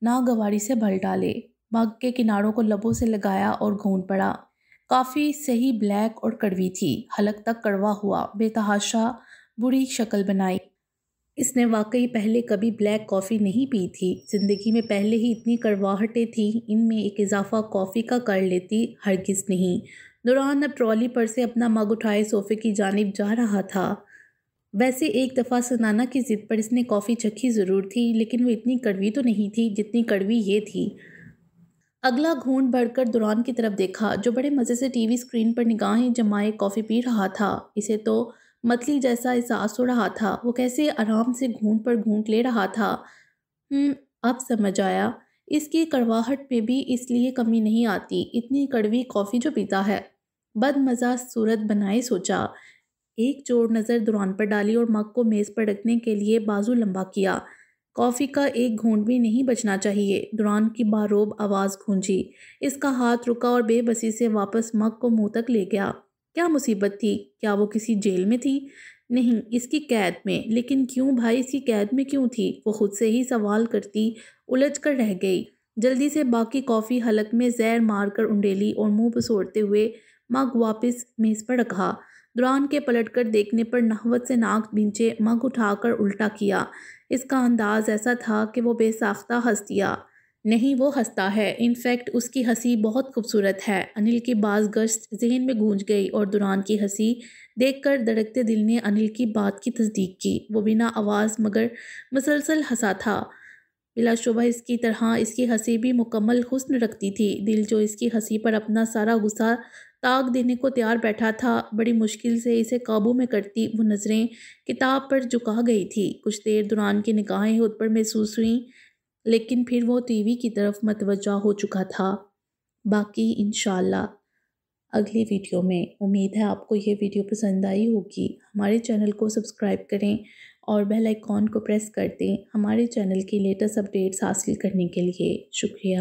ناگواری سے بل ڈالے، مگ کے کناروں کو لبوں سے لگایا اور گھونٹ پڑا۔ کافی صحیح بلیک اور کڑوی تھی، حلق تک کڑوا ہوا، بے تحاشا بری شکل بنائی۔ اس نے واقعی پہلے کبھی بلیک کافی نہیں پی تھی، زندگی میں پہلے ہی اتنی کڑواہٹیں تھیں، ان میں ایک اضافہ کافی کا کر لیتی ہرگز نہیں۔ دوران اب ٹرالی پر سے اپنا مگ اٹھائے صوفے کی جانب جا رہا تھا۔ ویسے ایک دفعہ سنانا کی ضد پر اس نے کافی چکھی ضرور تھی، لیکن وہ اتنی کڑوی تو نہیں تھی جتنی کڑوی یہ تھی۔ اگلا گھونٹ بھر کر دوران کی طرف دیکھا، جو بڑے مزے سے ٹی وی اسکرین پر نگاہیں جمائے کافی پی رہا تھا۔ اسے تو متلی جیسا احساس ہو رہا تھا، وہ کیسے آرام سے گھونٹ پر گھونٹ لے رہا تھا۔ اب سمجھ آیا، اس کی کڑواہٹ میں بھی اس لیے کمی نہیں آتی، اتنی کڑوی کافی جو پیتا ہے۔ بد مزہ صورت بنائے سوچا، ایک جوڑ نظر دوران پر ڈالی اور مگ کو میز پر رکھنے کے لیے بازو لمبا کیا۔ کافی کا ایک گھونٹ بھی نہیں بچنا چاہیے، دوران کی باروب آواز گونجی۔ اس کا ہاتھ رکا اور بے بسی سے واپس مگ کو منہ تک لے گیا۔ کیا مصیبت تھی؟ کیا وہ کسی جیل میں تھی؟ نہیں، اس کی قید میں۔ لیکن کیوں بھائی، اس کی قید میں کیوں تھی؟ وہ خود سے ہی سوال کرتی الجھ کر رہ گئی۔ جلدی سے باقی کافی حلق میں زہر مار کر انڈیلی اور منہ بسوڑتے ہوئے مگ واپس میز پر رکھا۔ دوران کے پلٹ کر دیکھنے پر نحوت سے ناک بھینچے مگ اٹھا کر الٹا کیا۔ اس کا انداز ایسا تھا کہ وہ بے ساختہ ہنس دیا۔ نہیں، وہ ہنستا ہے، ان فیکٹ اس کی ہنسی بہت خوبصورت ہے۔ انل کی باز گشت ذہن میں گونج گئی اور دوران کی ہنسی دیکھ کر دھڑکتے دل نے انل کی بات کی تصدیق کی۔ وہ بنا آواز مگر مسلسل ہنسا تھا۔ بلا شبہ اس کی طرح اس کی ہنسی بھی مکمل حسن رکھتی تھی۔ دل جو اس کی ہنسی پر اپنا سارا غصہ طاق دینے کو تیار بیٹھا تھا، بڑی مشکل سے اسے قابو میں کرتی وہ نظریں کتاب پر جھکا گئی تھی۔ کچھ دیر دوران کی نگاہیں خود پر محسوس ہوئیں، لیکن پھر وہ ٹی وی کی طرف متوجہ ہو چکا تھا۔ باقی انشاءاللہ اگلی ویڈیو میں۔ امید ہے آپ کو یہ ویڈیو پسند آئی ہوگی۔ ہمارے چینل کو سبسکرائب کریں اور بیل آئیکن کو پریس کر دیں ہمارے چینل کی لیٹسٹ اپڈیٹس حاصل کرنے کے لیے۔ شکریہ۔